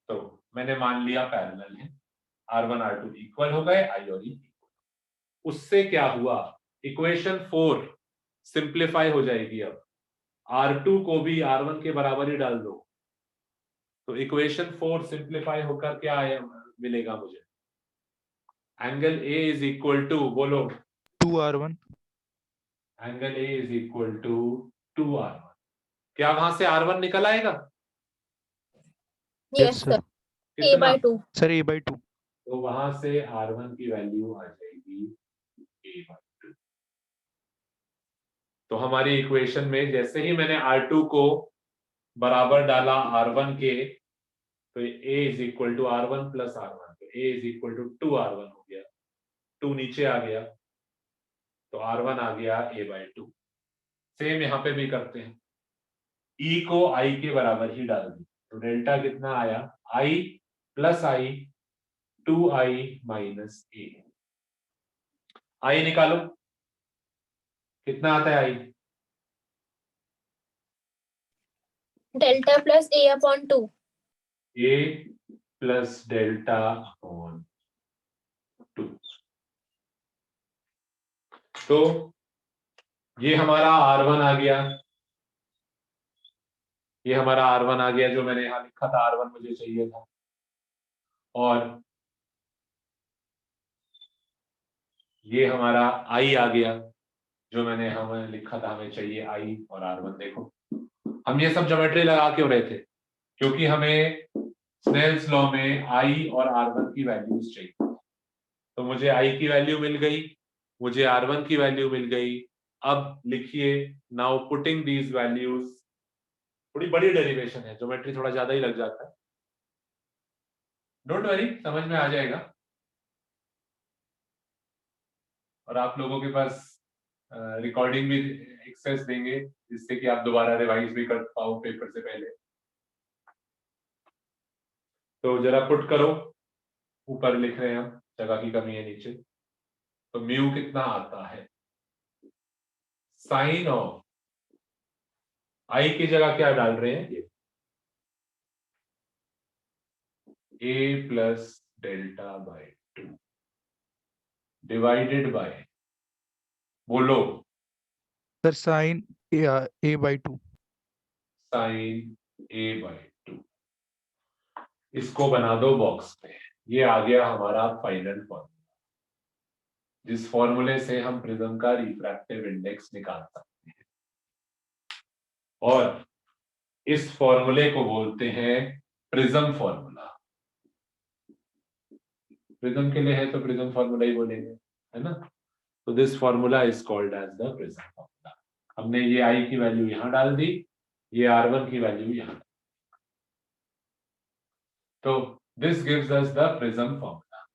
तो मैंने मान लिया पैरेलल है, R1 R2 इक्वल हो गए, I और E इक्वल। उससे क्या हुआ, इक्वेशन 4 सिंप्लीफाई हो जाएगी। अब R2 को भी R1 के बराबर ही डाल दो, तो इक्वेशन 4 सिंप्लीफाई होकर क्या आया, मिलेगा मुझे, angle A is equal to, बोलो, 2R1। Angle A is equal to 2R1। क्या वहां से R1 निकल आएगा? Yes sir. A कितना? by 2। Sir A/2। तो वहां से R1 की वैल्यू आ जाएगी A/2। तो हमारी इक्वेशन में जैसे ही मैंने R2 को बराबर डाला R1 के, तो A is equal to R1 plus R1, तो A is equal to 2R1 हो गया, 2 नीचे आ गया, तो R1 आ गया A/2। सेम यहां पे भी करते हैं, E को I के बराबर ही डाल दी, तो डेल्टा कितना आया, I plus i 2i minus A. I निकालो, कितना आता है i? Delta plus A upon 2। A plus delta upon 2। तो ये हमारा R1 आ गया, ये हमारा R1 आ गया जो मैंने यहां लिखा था, R1 मुझे चाहिए था। और ये हमारा I आ गया जो हमें लिखा था, हमें चाहिए I और R1। देखो हम ये सब ज्योमेट्री लगा क्यों रहे थे? क्योंकि हमें स्नेल्स लॉ में I और R1 की वैल्यूज चाहिए। तो मुझे I की वैल्यू मिल गई, मुझे R1 की वैल्यू मिल गई। अब लिखिए, नाउ पुटिंग दीज वैल्यूज, थोड़ी बड़ी डेरिवेशन है, ज्योमेट्री थोड़ा ज्यादा ही लग जाता है, डोंट वरी, समझ में आ जाएगा। और आप लोगों के पास रिकॉर्डिंग भी एक्सेस देंगे जिससे कि आप दोबारा रिवाइज भी कर पाओ पेपर से पहले। तो जरा पुट करो, ऊपर लिख रहे हैं हम, जगह की कमी है नीचे। तो म्यू कितना आता है? साइन ऑफ आई की जगह क्या डाल रहे हैं? ये A plus delta by 2 divided by, बोलो, sir sine A by 2। Sine A by 2। इसको बना दो बॉक्स में। ये आ गया हमारा फाइनल फॉर्मूला, जिस फॉर्मूले से हम प्रिज्म का रिफ्रैक्टिव इंडेक्स निकाल सकते हैं। और इस फॉर्मूले को बोलते हैं प्रिज्म फॉर्मूला। प्रिज्म के लिए है तो प्रिज्म फॉर्मूला ही बोलेंगे, है ना? तो this formula is called as the prism formula. हमने ये आई की वैल्यू यहां डाल दी, ये R1 की वैल्यू यहां। तो this gives us the prism formula.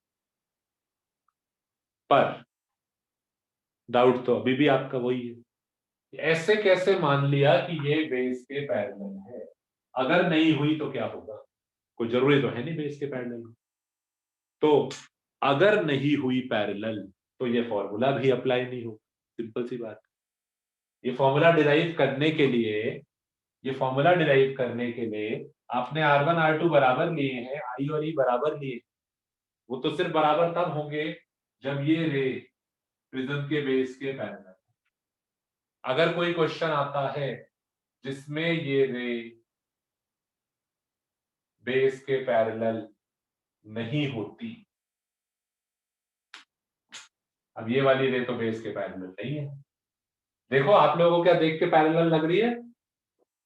पर डाउट तो अभी भी आपका वही है, ऐसे कैसे मान लिया कि ये बेस के पैरेलल है? अगर नहीं हुई तो क्या होगा? कोई जरूरी तो है नहीं बेस के पैरेलल। तो अगर नहीं हुई पैरेलल तो ये फॉर्मूला भी अप्लाई नहीं हो, सिंपल सी बात। ये फॉर्मूला डिराइव करने के लिए, ये फॉर्मूला डिराइव करने के लिए आपने R1 R2 बराबर लिए हैं, I और E बराबर लिए। वो तो सिर्फ बराबर तब होंगे जब ये रे प्रिज्म के बेस के पैरेलल। अगर कोई क्वेश्चन आता है जिसमें ये रे बेस के पैरेलल नहीं होती, अब ये वाली रे तो बेस के पैरेलल नहीं है। देखो आप लोगों को क्या देख के पैरेलल लग रही है?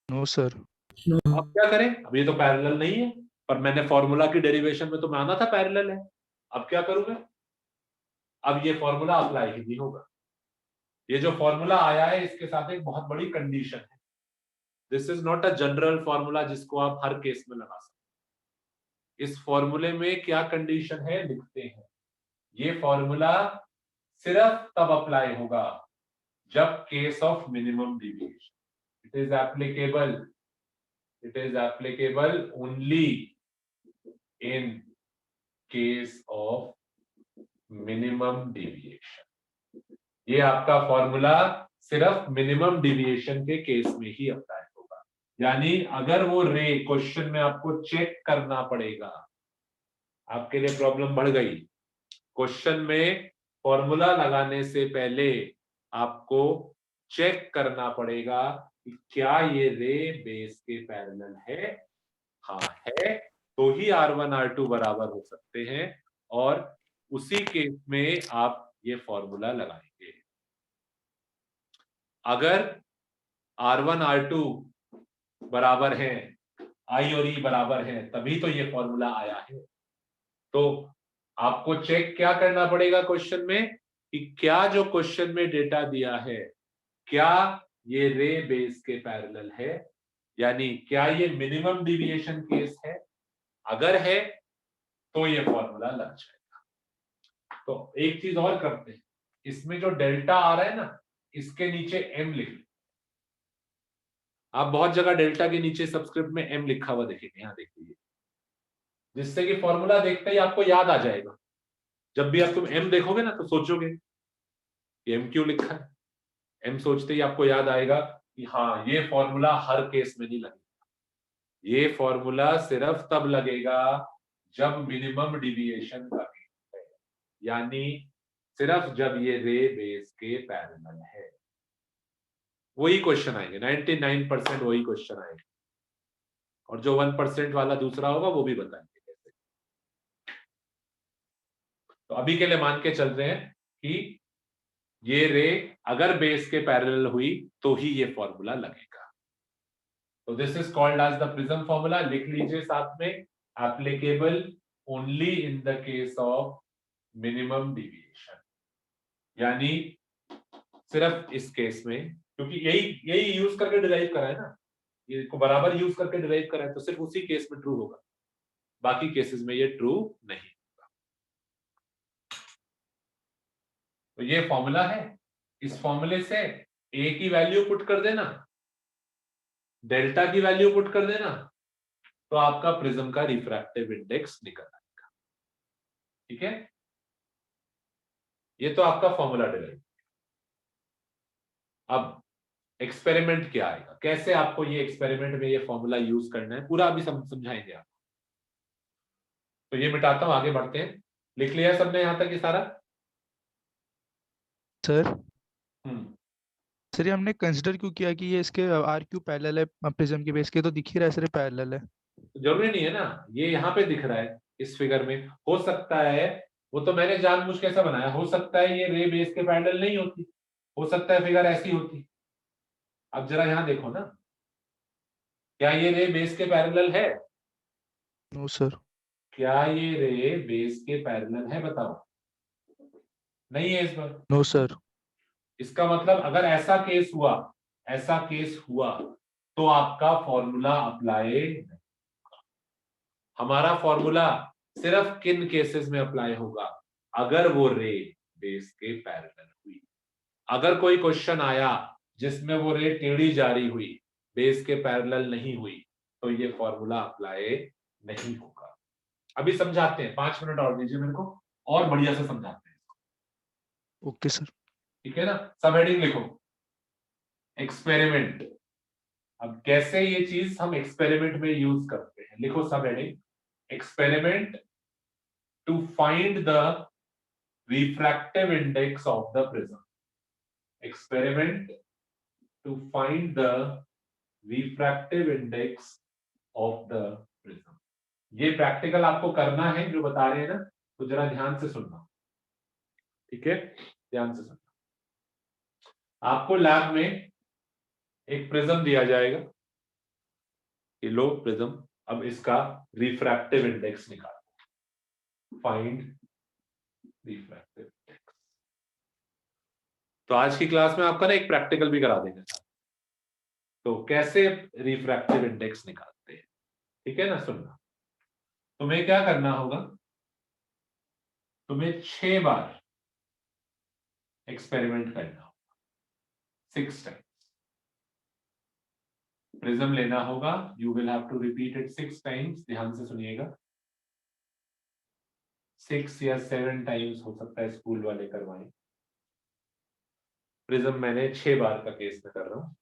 No sir. अब क्या करें? अब ये तो पैरेलल नहीं है, पर मैंने फॉर्मूला की डेरिवेशन में तो माना था पैरेलल है। अब क्या करूंगा? अब ये फॉर्मूला अप्लाई ही नहीं होगा। ये जो फॉर्मूला आया है इसके साथ एक बहुत बड़ी कंडीशन है। This is not a general formula जिसको आप हर केस में लगा सकते। इस फॉर्मूले में क्या कंडीशन है लिखते हैं। ये फॉर्मूला सिर्फ तब अप्लाई होगा जब case of minimum deviation. It is applicable only in case of minimum deviation. ये आपका फॉर्मूला सिर्फ मिनिमम डिविएशन के केस में ही अप्लाई होगा। यानी अगर वो रे क्वेश्चन में आपको चेक करना पड़ेगा, आपके लिए प्रॉब्लम बढ़ गई। क्वेश्चन में फॉर्मूला लगाने से पहले आपको चेक करना पड़ेगा कि क्या ये रे बेस के पैरेलल है। हाँ है, तो ही R1 R2 बराबर हो सकते हैं, और उसी केस में आप ये फॉर्मूला लगाएंगे। अगर R1 R2 बराबर है, I और E बराबर है, तभी तो ये फॉर्मूला आया है। तो आपको चेक क्या करना पड़ेगा क्वेश्चन में कि क्या जो क्वेश्चन में डेटा दिया है, क्या ये रे बेस के पैरेलल है, यानी क्या ये मिनिमम डिविएशन केस है। अगर है तो ये फॉर्मूला लग जाएगा। तो एक चीज और करते हैं, इसमें जो डेल्टा आ रहा है ना, इसके नीचे m लिख लें। आप बहुत जगह डेल्टा के नीचे सबस्क्रिप्ट में m लिखा हुआ देखेंगे, यहां देखिए जिससे कि फॉर्मूला देखते ही आपको याद आ जाएगा। जब भी आप तुम m देखोगे ना तो सोचोगे कि m क्यों लिखा है। m सोचते ही आपको याद आएगा कि हाँ ये फॉर्मूला हर केस में नहीं लगेगा, ये फॉर्मूला सिर्फ तब लगेगा जब मिनिमम डिविएशन का केस है, यानी सिर्फ जब ये रे बेस के पैरेलल है। वही क्वेश्चन आएंगे, 99% वही क्वेश्चन आएंगे, और जो 1% वाला दूसरा होगा वो भी बताएंगे कैसे। तो अभी के लिए मान के चल रहे हैं कि ये रे अगर बेस के पैरेलल हुई तो ही ये फॉर्मूला लगेगा। तो this is called as the prism formula. लिख लीजिए साथ में, applicable only in the case of minimum deviation, यानी सिर्फ इस केस में, क्योंकि यही यूज करके डिराइव करा है ना, ये को बराबर यूज करके डिराइव करा है, तो सिर्फ उसी केस में ट्रू होगा, बाकी केसेस में ये ट्रू नहीं होगा। तो ये फॉर्मूला है। इस फॉर्मूले से ए की वैल्यू पुट कर देना, डेल्टा की वैल्यू पुट कर देना, तो आपका प्रिज्म का रिफ्रैक्टिव इंडेक्स निकल आएगा। ठीक है, ये तो आपका फॉर्मूला डिराइव। अब एक्सपेरिमेंट क्या आएगा, कैसे आपको ये एक्सपेरिमेंट में ये फॉर्मूला यूज करना है, पूरा अभी समझाएंगे आप। तो ये मिटाता हूं, आगे बढ़ते हैं। लिख लिया सबने यहां तक ये सारा? सर सर ये हमने कंसिडर क्यों किया कि ये इसके आर क्यू पैरेलल है प्रिज्म के बेस के, तो दिख ही रहा है सर पैरेलल है। जरूरी नहीं है ना, ये यहाँ पे दिख रहा है इस फिगर में, हो सकता है, वो तो मैंने जानबूझ के ऐसा बनाया, हो सकता है ये रे बेस के पैरेलल नहीं होती, हो सकता है फिगर ऐसी होती। अब जरा यहाँ देखो ना, क्या ये रे बेस के पैरेलल है? No sir. क्या ये रे बेस के पैरेलल है, बताओ? नहीं है इस बार। No sir. इसका मतलब अगर ऐसा केस हुआ, ऐसा केस हुआ, तो आपका फॉर्मूला अप्लाई नहीं होगा। हमारा फॉर्मूला सिर्फ किन केसेस में अप्लाई होगा? अगर वो रे बेस के पैरेलल हुई। अगर कोई क्वेश्चन आया जिसमें वो रे टेढ़ी जारी हुई, बेस के पैरेलल नहीं हुई, तो ये फॉर्मूला अप्लाई नहीं होगा। अभी समझाते हैं, 5 मिनट और दीजिए मेरे को, और बढ़िया से समझाते हैं। Okay sir. ठीक है ना? सब हेडिंग लिखो, एक्सपेरिमेंट। अब कैसे ये चीज हम एक्सपेरिमेंट में यूज करते हैं, लिखो सब heading, experiment to find the refractive index of the prism. Experiment to find the refractive index of the prism. ये प्रैक्टिकल आपको करना है जो बता रहे हैं ना, तो जरा ध्यान से सुनना। ठीक है, ध्यान से सुनना। आपको लैब में एक प्रिज्म दिया जाएगा, ये लो प्रिज्म, अब इसका रिफ्रैक्टिव इंडेक्स निकालो, फाइंड रिफ्रैक्टिव इंडेक्स। तो आज की क्लास में आपका ना एक प्रैक्टिकल भी करा देंगे, तो कैसे रिफ्रैक्टिव इंडेक्स निकालते हैं। ठीक है ना, सुनना। तुम्हें क्या करना होगा, तुम्हें 6 बार एक्सपेरिमेंट करना होगा, 6 टाइम्स। प्रिज्म लेना होगा, you will have to repeat it 6 times. ध्यान से सुनिएगा, 6 या 7 टाइम्स हो सकता है स्कूल वाले करवाएं। प्रिज्म मैंने 6 बार का केस में कर रहा हूं।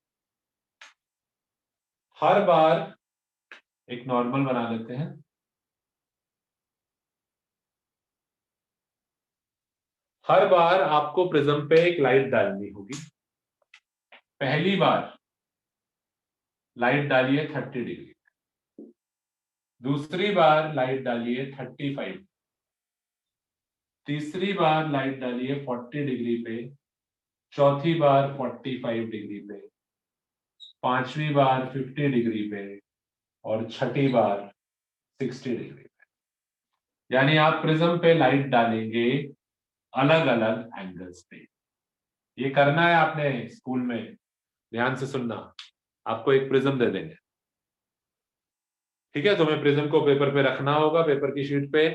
हर बार एक नॉर्मल बना लेते हैं। हर बार आपको प्रिज्म पे एक लाइट डालनी होगी। पहली बार लाइट डालिए 30 डिग्री, दूसरी बार लाइट डालिए 35, तीसरी बार लाइट डालिए 40 डिग्री पे, चौथी बार 45 डिग्री पे, पांचवी बार 50 डिग्री पे, और छठी बार 60 डिग्री पे। यानी आप प्रिज्म पे लाइट डालेंगे अलग अलग एंगल्स पे। ये करना है आपने स्कूल में, ध्यान से सुनना। आपको एक प्रिज्म दे देंगे, ठीक है, तुम्हें प्रिज्म को पेपर पे रखना होगा, पेपर की शीट पे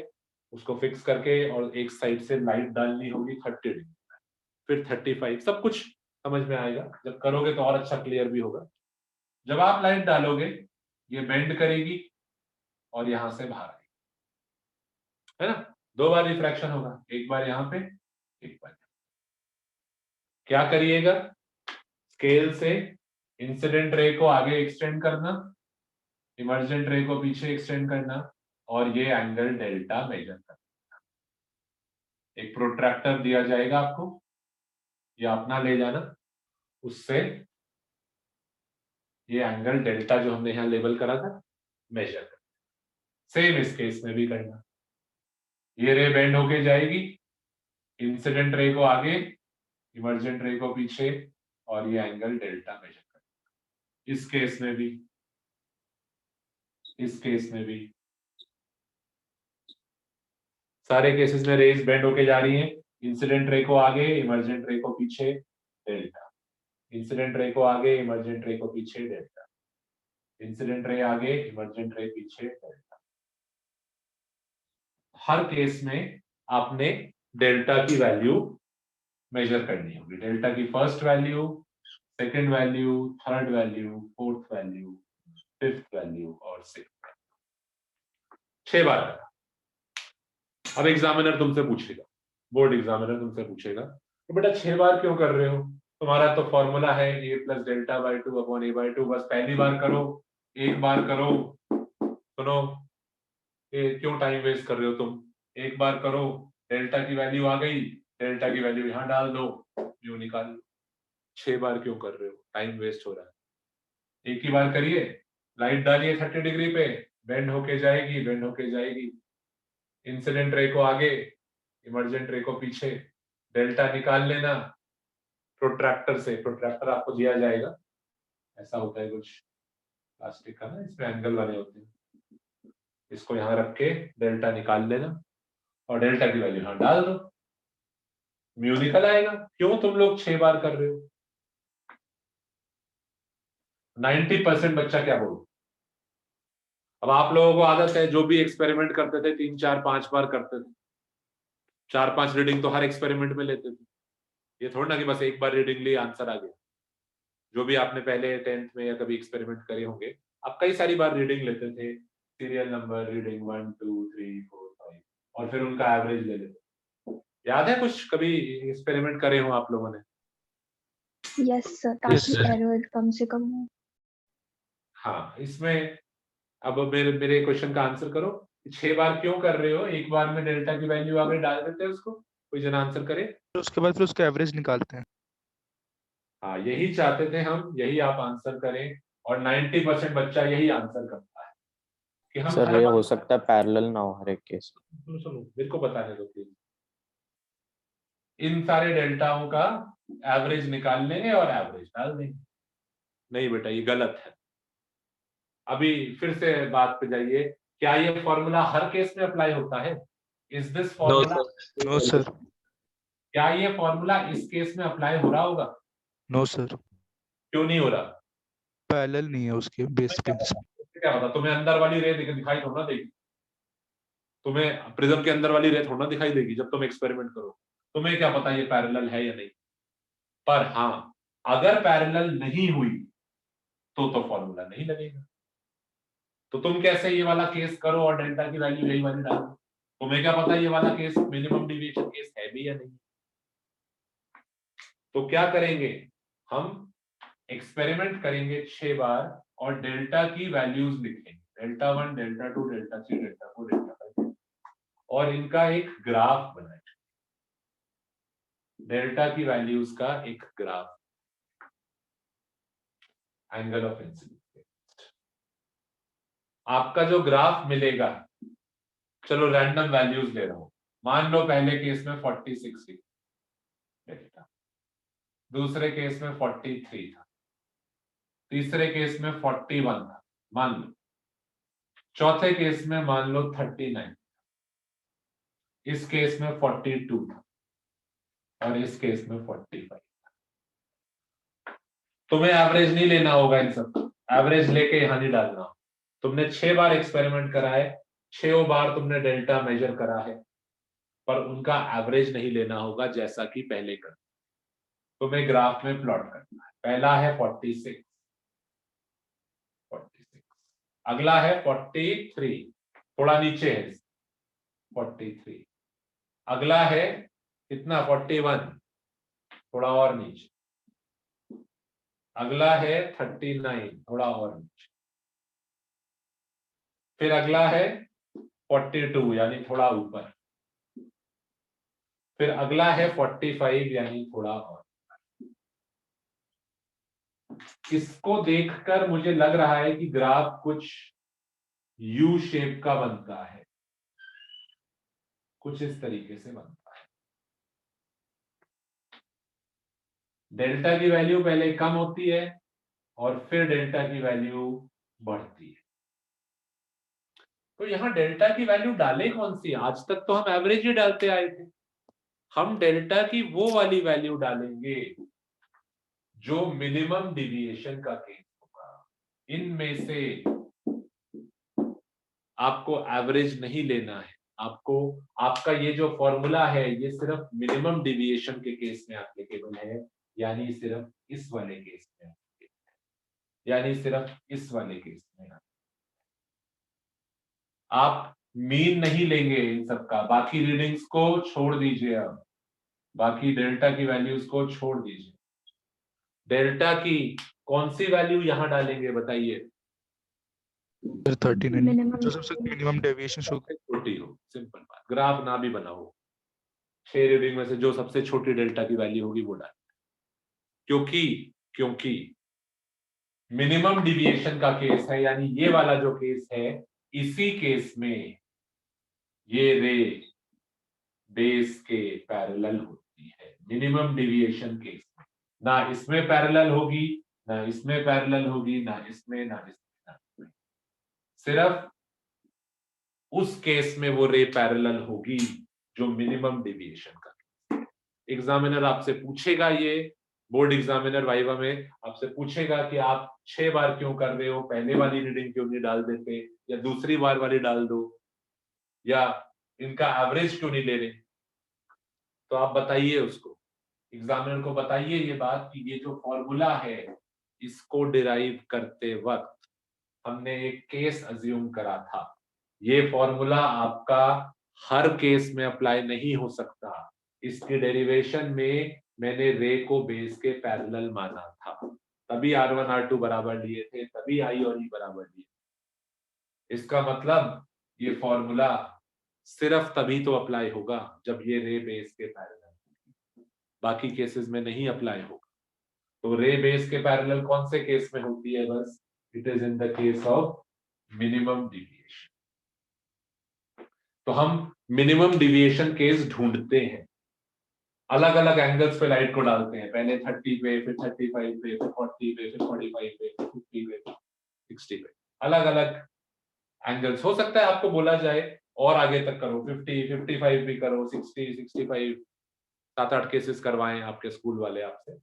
उसको फिक्स करके, और एक साइड से लाइट डालनी होगी 30 डिग्री, फिर 35, सब कुछ समझ में आएगा। जब करोगे तो और अच्छा क्लियर भी होगा। जब आप लाइट डालोगे, ये बेंड करेगी और यहां से बाहर आएगी। है ना, 2 बार रिफ्रैक्शन होगा, एक बार यहाँ पे, एक बार। क्या करिएगा, स्केल से इंसिडेंट रे को आगे एक्सटेंड करना, इमर्जेंट रे को पीछे एक्सटेंड करना, और ये एंगल डेल्टा मेजर करना। एक प्रोट्रैक्टर दिया जाएगा आपको, या अपना ले जाना, उससे ये एंगल डेल्टा जो हमने यहाँ लेबल करा था मेजर करना। सेम इस केस में भी करना। ये रे बेंड होके जाएगी, इंसिडेंट रे को आगे, इमर्जेंट रे को पीछे, और ये एंगल डेल्टा मेजर करना। इस केस में भी, इस केस में भी, सारे केसेस में रेज बेंड होके जा रही हैं, इंसिडेंट रे को आगे, इमर्जेंट रे को पीछे, डेल्टा। इंसिडेंट रे को आगे, इमर्जेंट रे को पीछे, डेल्टा। इंसिडेंट रे आगे, इमर्जेंट रे पीछे, डेल्टा। हर केस में आपने डेल्टा की वैल्यू मेजर करनी होगी। डेल्टा की first value, second value, third value, fourth value, fifth value और सिक्स्थ वैल्यू। 6 बार करा। अब एग्जामिनर तुमसे पूछेगा, बोर्ड एग्जामिनर तुमसे पूछेगा कि बेटा 6 बार क्यों कर रहे हो, तुम्हारा तो फॉर्मूला है a plus delta by 2 upon a by 2, बस पहली बार करो, एक बार करो। सुनो, क्यों टाइम वेस्ट कर रहे हो तुम, एक बार करो, डेल्टा की वैल्यू आ गई, डेल्टा की वैल्यू यहां डाल दो, म्यू निकाल लो। 6 बार क्यों कर रहे हो, टाइम वेस्ट हो रहा है। एक ही बार करिए, लाइट डालिए 30 डिग्री पे, बेंड होके जाएगी, बेंड होके जाएगी, इंसिडेंट रे को आगे, इमर्जेंट रे को पीछे, डेल्टा निकाल लेना प्रोट्रैक्टर से। प्रोट्रैक्टर आपको दिया जाएगा, ऐसा होता है कुछ प्लास्टिक का ना, इसमें एंगल बने होते हैं, इसको यहाँ रख के डेल्टा निकाल लेना और डेल्टा की वैल्यू यहाँ डाल दो, म्यू निकल आएगा। क्यों तुम लोग 6 बार कर रहे हो? 90% बच्चा क्या बोल, अब आप लोगों को आदत है, जो भी एक्सपेरिमेंट करते थे 3, 4, 5 बार करते थे, 4-5 रीडिंग तो हर एक्सपेरिमेंट में लेते थे। ये थोड़ा ना कि बस एक बार रीडिंग ली आंसर आ गया। जो भी आपने पहले 10th में या कभी एक्सपेरिमेंट करे होंगे, आप कई सारी बार रीडिंग लेते थे, सीरियल नंबर रीडिंग 1, 2, 3, 4, 5, और फिर उनका एवरेज ले लेते। याद है कुछ कभी एक्सपेरिमेंट करे हो आप लोगों ने? यस सर, ताकि एरर कम से कम हो। हाँ, इसमें अब मेरे क्वेश्चन का आंसर करो। 6 बार क्यों कर रहे हो? एक बार में डेल्टा की वैल्यू आगे डाल देते हैं उसको, कोई जन आंसर करे। उसके बाद फिर उसका एवरेज निकालते हैं। हाँ, यही चाहते थे हम, यही आप आंसर करें, और 90% बच्चा यही आंसर करता है कि हम सर ये हो सकता है पैरेलल ना हो हर एक केस। सुनो मेरे को बताने दो प्लीज। इन सारे डेल्टाओं का एवरेज निकाल लेंगे और एवरेज डाल देंगे। नहीं बेटा, ये गलत है। अभी फिर से बात पे जाइए, क्या ये फॉर्मूला हर केस में अप्लाई होता है? Is this formula? No sir. क्या ये फॉर्मूला इस केस में अप्लाई हो रहा होगा? नो सर, क्यों नहीं हो रहा? पैरेलल नहीं है उसके बेस पे। क्या पता, तुम्हें अंदर वाली रे दिखाई थोड़ा देगी, तुम्हें प्रिज्म के अंदर वाली रे थोड़ा दिखाई देगी जब तुम एक्सपेरिमेंट करो। तुम्हें क्या पता ये पैरेलल है या नहीं। पर हाँ, अगर पैरेलल नहीं हुई तो फॉर्मूला नहीं लगेगा। तो तुम कैसे ये वाला केस करो और डेल्टा की वैल्यू यही वाली डालो, तुम्हें क्या पता ये वाला केस मिनिमम डिविएशन केस है भी या नहीं। तो क्या करेंगे हम, एक्सपेरिमेंट करेंगे 6 बार और डेल्टा की वैल्यूज लिखेंगे, delta 1, delta 2, delta 3, delta 4, delta 5, और इनका एक ग्राफ बनाएंगे, डेल्टा की वैल्यूज का एक ग्राफ, एंगल ऑफ इंसिडेंस। आपका जो ग्राफ मिलेगा, चलो रैंडम वैल्यूज ले रहा हूं, मान लो पहले केस में 46 डेल्टा, दूसरे केस में 43 था, तीसरे केस में 41 था मान लो, चौथे केस में मान लो 39, इस केस में 42 था और इस केस में 45 था। तुम्हें एवरेज नहीं लेना होगा, इन सब एवरेज लेके यहां नहीं डालना। तुमने 6 बार एक्सपेरिमेंट करा है, 6 बार तुमने डेल्टा मेजर करा है, पर उनका एवरेज नहीं लेना होगा जैसा कि पहले कर। तुम्हें ग्राफ में प्लॉट करना है। पहला है 46, अगला है 43, थोड़ा नीचे है, 43। अगला है कितना 41, थोड़ा और नीचे। अगला है 39, थोड़ा और नीचे। फिर अगला है 42 यानी थोड़ा ऊपर। फिर अगला है 45 यानी थोड़ा और। इसको देखकर मुझे लग रहा है कि ग्राफ कुछ यू शेप का बनता है, कुछ इस तरीके से बनता है। डेल्टा की वैल्यू पहले कम होती है और फिर डेल्टा की वैल्यू बढ़ती है। तो यहां डेल्टा की वैल्यू डाले कौन सी? आज तक तो हम एवरेज ही डालते आए थे। हम डेल्टा की वो वाली वैल्यू डालेंगे जो मिनिमम डिविएशन का केस होगा। इनमें से आपको एवरेज नहीं लेना है। आपको, आपका ये जो फॉर्मूला है ये सिर्फ मिनिमम डिविएशन के केस में एप्लीकेबल है, यानी सिर्फ इस वाले केस में, यानी सिर्फ इस वाले केस में। आप मीन नहीं लेंगे इन सब का, बाकी रीडिंग्स को छोड़ दीजिए। अब बाकी डेल्टा की वैल्यूज को छोड़ दीजिए। डेल्टा की कौन सी वैल्यू यहां डालेंगे बताइए? फिर 39 Minimum जो सबसे मिनिमम डेविएशन शो सबसे छोटी हो। सिंपल बात, ग्राफ ना भी बनाओ, 6 रीडिंग में से जो सबसे छोटी डेल्टा की वैल्यू होगी वो डालें। क्योंकि मिनिमम डिविएशन का केस है, यानी ये वाला जो केस है, इसी केस में ये रे बेस के पैरेलल होती है। मिनिमम डिविएशन केस में ना इसमें पैरेलल होगी, ना इसमें पैरेलल होगी, ना इसमें, ना इसमें, ना इसमें। सिर्फ उस केस में वो रे पैरेलल होगी जो मिनिमम डिविएशन का। एग्जामिनर आपसे पूछेगा, ये बोर्ड एग्जामिनर वाइवा में आपसे पूछेगा कि आप 6 बार क्यों कर रहे हो, पहले वाली रीडिंग क्यों नहीं डाल देते, या दूसरी बार वाली डाल दो, या इनका एवरेज क्यों नहीं ले रहे। तो आप बताइए उसको, एग्जामिनर को बताइए ये बात कि ये जो फॉर्मूला है इसको डिराइव करते वक्त हमने एक केस अज्यूम करा था। ये फॉर्मूला आपका हर केस में अप्लाई नहीं हो सकता। इसके डेरिवेशन में मैंने रे को बेस के पैरेलल माना था, तभी R1 R2 बराबर लिए थे, तभी I और E बराबर लिए। इसका मतलब ये फॉर्मूला सिर्फ तभी तो अप्लाई होगा जब ये रे बेस के पैरेलल, बाकी केसेस में नहीं अप्लाई होगा। तो रे बेस के पैरेलल कौन से केस में होती है? बस it is in the case of minimum deviation. तो हम मिनिमम डिविएशन केस ढूंढते हैं, अलग अलग एंगल्स पे लाइट को डालते हैं, पहले 30 पे, फिर 35 पे, फिर 40 पे, फिर 45 पे, फिर 50 पे, 60 पे, अलग अलग एंगल्स। हो सकता है आपको बोला जाए और आगे तक करो, 50, 55 भी करो, 60, 65, 7-8 केसेस करवाएं आपके स्कूल वाले आपसे।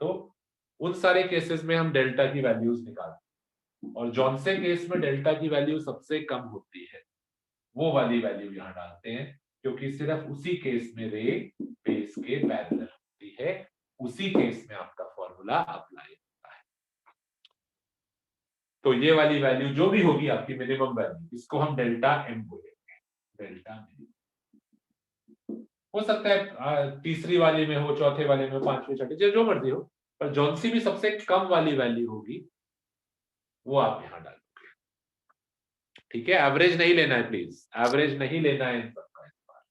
तो उन सारे केसेस में हम डेल्टा की वैल्यूज निकालते हैं, और जौन से केस में डेल्टा की वैल्यू सबसे कम होती है वो वाली वैल्यू यहां डालते हैं, क्योंकि सिर्फ उसी केस में रे बेस के पैरेलल होती है, उसी केस में आपका फॉर्मूला अप्लाई होता है। तो ये वाली वैल्यू जो भी होगी आपकी मिनिमम वैल्यू, इसको हम डेल्टा एम बोलेंगे, डेल्टा मिनिमम। हो सकता है तीसरी वाली में हो, चौथे वाले में, पांचवी, छठी, जो मर्जी हो, पर जौन सी भी सबसे कम वाली वैल्यू होगी वो आप यहां डालोगे। ठीक है, एवरेज नहीं लेना है, प्लीज एवरेज नहीं लेना है इन सबका, इस बार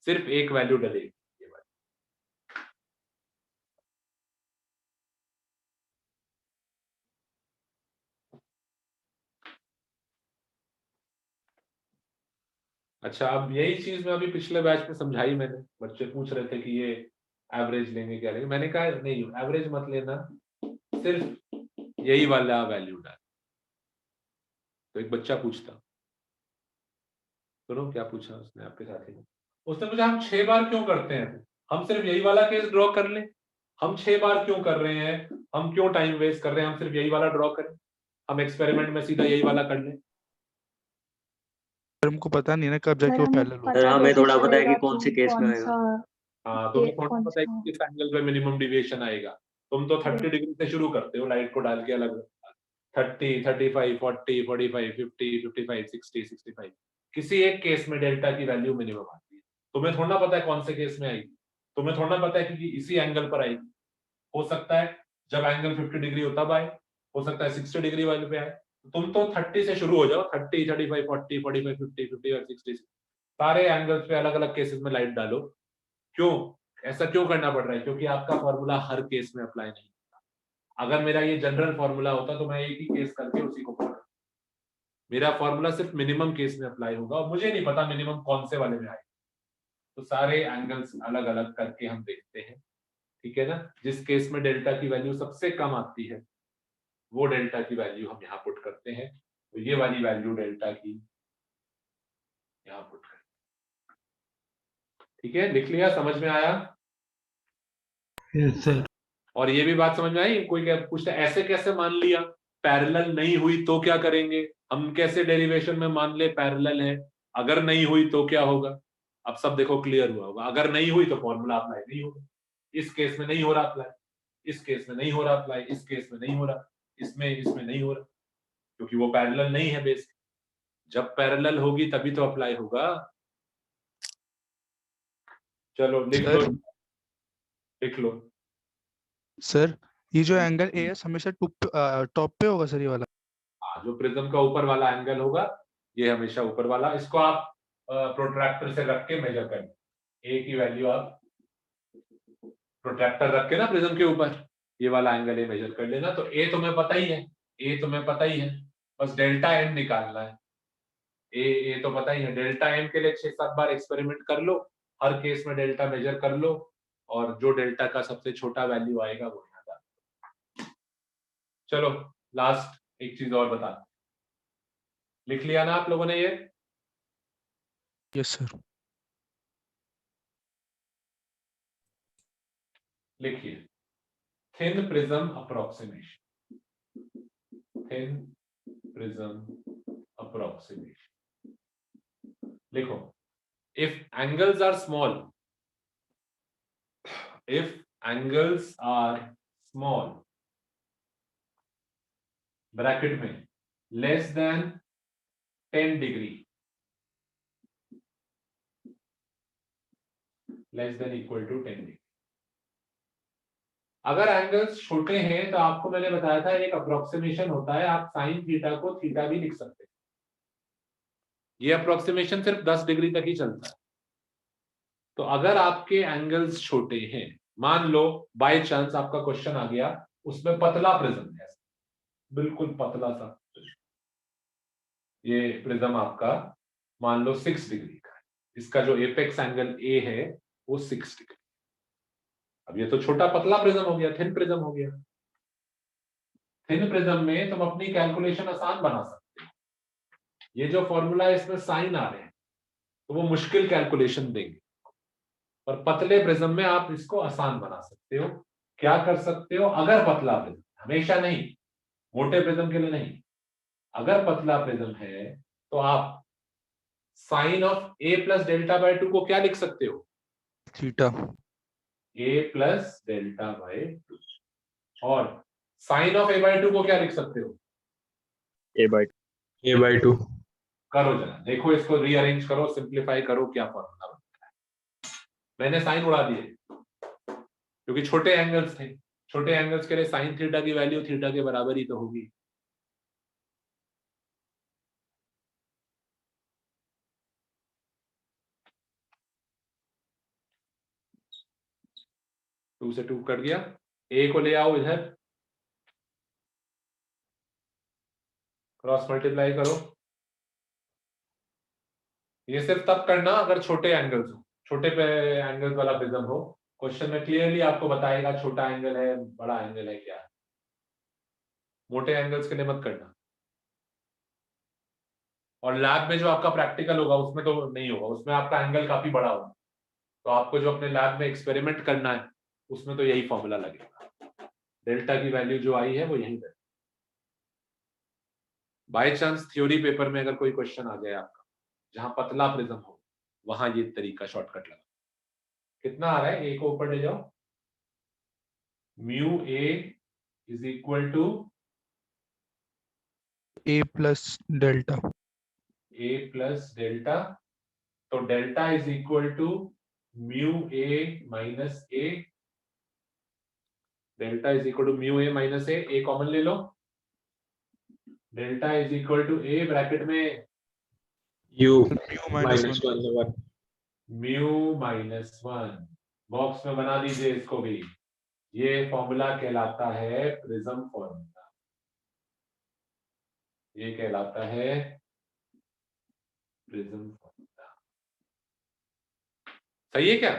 सिर्फ एक वैल्यू डलेगी ये वाली। अच्छा, अब यही चीज मैं अभी पिछले बैच में समझाई मैंने, बच्चे पूछ रहे थे कि ये एवरेज लेंगे क्या लेंगे, मैंने कहा नहीं एवरेज मत लेना, सिर्फ यही वाला वैल्यू डाल। तो एक बच्चा पूछता, सुनो क्या पूछा उसने आपके साथ ही, उसने पूछा हम 6 बार क्यों करते हैं, हम सिर्फ यही वाला केस ड्रॉ कर लें, हम 6 बार क्यों कर रहे हैं, हम क्यों टाइम वेस्ट कर रहे हैं, हम सिर्फ यही वाला ड्रॉ करें, हम एक्सपेरिमेंट में सीधा यही वाला कर लें। हमको पता नहीं ना कब जाके वो पैरेलल हो। सर हमें थोड़ा पता है कि कौन से केस में आएगा। हाँ, तुम्हें थोड़ा पता है कि किस एंगल पे मिनिमम डिविएशन आएगा। तुम तो 30 डिग्री से शुरू करते हो लाइट को डाल के, अलग 30, 35, 40, 45, 50, 55, 60, 65 किसी एक केस में डेल्टा की वैल्यू मिनिमम आती है। तुम्हें थोड़ा पता है कौन से केस में आएगी, तुम्हें थोड़ा पता है कि इसी एंगल पर आएगी। हो सकता है जब एंगल 50 डिग्री हो तब आए, हो सकता है 60 डिग्री वाले पे आए। तुम तो 30 से शुरू हो जाओ, 30, 35, 40, 45, 50, 50 और 60, सारे एंगल्स पे अलग अलग केसेस में लाइट डालो। क्यों ऐसा क्यों करना पड़ रहा है? क्योंकि आपका फॉर्मूला हर केस में अप्लाई नहीं होता। अगर मेरा ये जनरल फॉर्मूला होता तो मैं एक ही केस करके उसी को पढ़, मेरा फॉर्मूला सिर्फ मिनिमम केस में अप्लाई होगा और मुझे नहीं पता मिनिमम कौन से वाले में आएगा। तो सारे एंगल्स अलग अलग करके हम देखते हैं, ठीक है ना। जिस केस में डेल्टा की वैल्यू सबसे कम आती है वो डेल्टा की वैल्यू हम यहाँ पुट करते हैं। तो ये वाली वैल्यू डेल्टा की यहाँ पुट करते हैं, ठीक है। लिख लिया, समझ में आया? Yes sir. और ये भी बात समझ में आई? कोई क्या पूछता है ऐसे कैसे मान लिया, पैरेलल नहीं हुई तो क्या करेंगे? हम कैसे डेरिवेशन में मान ले पैरेलल है, अगर नहीं हुई तो क्या होगा? अब सब देखो क्लियर हुआ होगा। अगर नहीं हुई तो फॉर्मूला अप्लाई नहीं होगा, इस केस में नहीं हो रहा अप्लाई, इस केस में नहीं हो रहा अप्लाई, इस केस में नहीं हो रहा, इसमें नहीं हो रहा, क्योंकि वो पैरेलल नहीं है बेस। जब पैरेलल होगी तभी तो अप्लाई होगा। चलो लिख लो, लिख लो। सर ये जो एंगल ए एस हमेशा टॉप पे होगा सर, ये वाला? हाँ, जो प्रिज्म का ऊपर वाला एंगल होगा ये हमेशा ऊपर वाला। इसको आप प्रोट्रैक्टर से रख के मेजर करें, ए की वैल्यू आप प्रोट्रैक्टर रख के ना प्रिज्म के ऊपर ये वाला एंगल ए मेजर कर लेना। तो ए तुम्हें पता ही है, ए तुम्हें पता ही है, बस डेल्टा एम निकालना है। ए तो पता ही है। डेल्टा एम के लिए 6-7 बार एक्सपेरिमेंट कर लो, हर केस में डेल्टा मेजर कर लो और जो डेल्टा का सबसे छोटा वैल्यू आएगा वो यहाँ डाल। चलो लास्ट एक चीज और बता, लिख लिया ना आप लोगों ने ये? Yes sir. लिखिए, thin prism approximation, thin prism approximation. लिखो, if angles are small, if angles are small, bracket में less than 10 degree, less than equal to 10 degree. अगर एंगल्स छोटे हैं तो आपको मैंने बताया था एक अप्रोक्सीमेशन होता है, आप साइन थीटा को थीटा भी लिख सकते हैं। ये अप्रोक्सीमेशन सिर्फ 10 डिग्री तक ही चलता है। तो अगर आपके एंगल्स छोटे हैं, मान लो बाय चांस आपका क्वेश्चन आ गया उसमें पतला प्रिज्म है, बिल्कुल पतला सा, ये प्रिज्म आपका मान लो 6 डिग्री का है, इसका जो एपेक्स एंगल ए है वो 6 डिग्री। अब ये तो छोटा पतला प्रिज्म हो गया, थिन प्रिज्म हो गया। थिन प्रिज्म में तुम अपनी कैलकुलेशन आसान बना सकते हो। ये जो फॉर्मूला है इसमें साइन आ रहे हैं तो वो मुश्किल कैलकुलेशन देंगे, और पतले प्रिज्म में आप इसको आसान बना सकते हो। क्या कर सकते हो? अगर पतला प्रिज्म, हमेशा नहीं, मोटे प्रिज्म के लिए नहीं, अगर पतला प्रिज्म है तो आप sine of A plus delta by 2 को क्या लिख सकते हो? Theta. A plus delta by 2। और साइन ऑफ ए बाय 2 को क्या लिख सकते हो? a/2। करो जरा, देखो इसको रीअरेंज करो, सिंप्लीफाई करो, क्या फॉर्मूला बनता है। मैंने साइन उड़ा दिए क्योंकि छोटे एंगल्स थे, छोटे एंगल्स के लिए साइन थीटा की वैल्यू थीटा के बराबर ही तो होगी। टू से 2 कट गया, ए को ले आओ इधर, क्रॉस मल्टीप्लाई करो। ये सिर्फ तब करना अगर छोटे एंगल्स हो, छोटे पे एंगल्स वाला प्रिज्म हो। क्वेश्चन में क्लियरली आपको बताएगा छोटा एंगल है बड़ा एंगल है क्या है। मोटे एंगल्स के लिए मत करना। और लैब में जो आपका प्रैक्टिकल होगा उसमें तो नहीं होगा, उसमें आपका एंगल काफी बड़ा होगा, तो आपको जो अपने लैब में एक्सपेरिमेंट करना है उसमें तो यही फॉर्मूला लगेगा। डेल्टा की वैल्यू जो आई है वो यही है। बाय चांस थ्योरी पेपर में अगर कोई क्वेश्चन आ जाए आपका जहां पतला प्रिज्म हो, वहां ये तरीका शॉर्टकट लगा। कितना आ रहा है? ए को ऊपर ले जाओ, mu A is equal to A plus delta. a plus delta, तो delta is equal to mu A minus A, delta is equal to mu A minus A common ले लो, delta is equal to A bracket में u minus one. -1 mu minus 1, box में बना दीजिए इसको भी। ये फॉर्मूला कहलाता है प्रिज्म फॉर्मूला, ये कहलाता है प्रिज्म फॉर्मूला। सही है क्या?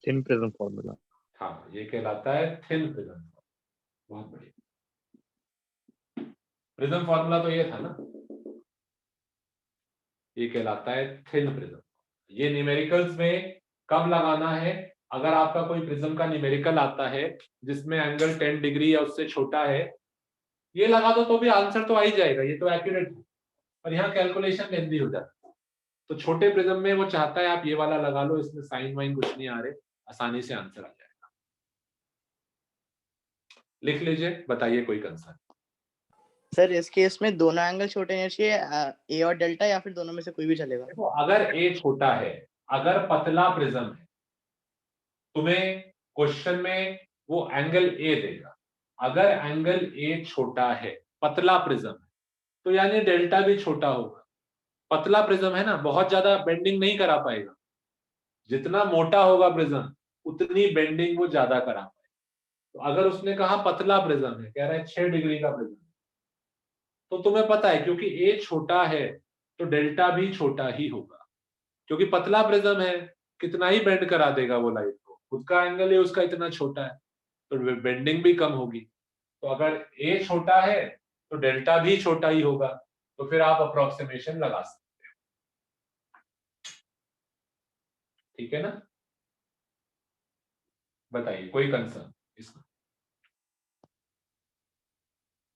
Thin prism formula. हाँ, ये कहलाता है थिन प्रिज्म। बहुत बढ़िया। प्रिज्म फॉर्मूला तो ये था ना, ये कहलाता है थिन प्रिज्म। ये न्यूमेरिकल्स में कब लगाना है? अगर आपका कोई प्रिज्म का न्यूमेरिकल आता है जिसमें एंगल 10 डिग्री या उससे छोटा है, ये लगा दो तो भी आंसर तो आ ही जाएगा, ये तो एक्यूरेट है, पर यहाँ कैलकुलेशन लेंदी हो जाती है। तो छोटे प्रिज्म में वो चाहता है आप ये वाला लगा लो, इसमें साइन वाइन कुछ नहीं आ रहे, आसानी से आंसर आ जाएगा। लिख लीजिए, बताइए कोई कंसर्न। सर इस केस में दोनों एंगल छोटे होने चाहिए, ए और डेल्टा, या फिर दोनों में से कोई भी चलेगा? देखो, अगर ए छोटा है, अगर पतला प्रिज्म है, तुम्हें क्वेश्चन में वो एंगल ए देगा। अगर एंगल ए छोटा है, पतला प्रिज्म है, तो यानी डेल्टा भी छोटा होगा। पतला प्रिज्म है ना, बहुत ज्यादा बेंडिंग नहीं करा पाएगा। जितना मोटा होगा प्रिज्म उतनी बेंडिंग वो ज्यादा करा पाएगा। तो अगर उसने कहा पतला प्रिज्म है, कह रहा है 6 डिग्री का प्रिज्म, तो तुम्हें पता है क्योंकि ए छोटा है तो डेल्टा भी छोटा ही होगा, क्योंकि पतला प्रिज्म है, कितना ही बेंड करा देगा वो लाइट को, खुद का एंगल है उसका इतना छोटा है, तो बेंडिंग भी कम होगी। तो अगर ए छोटा है तो डेल्टा भी छोटा ही होगा, तो फिर आप अप्रोक्सीमेशन लगा सकते हो। ठीक है ना? बताइए कोई कंसर्न इसका?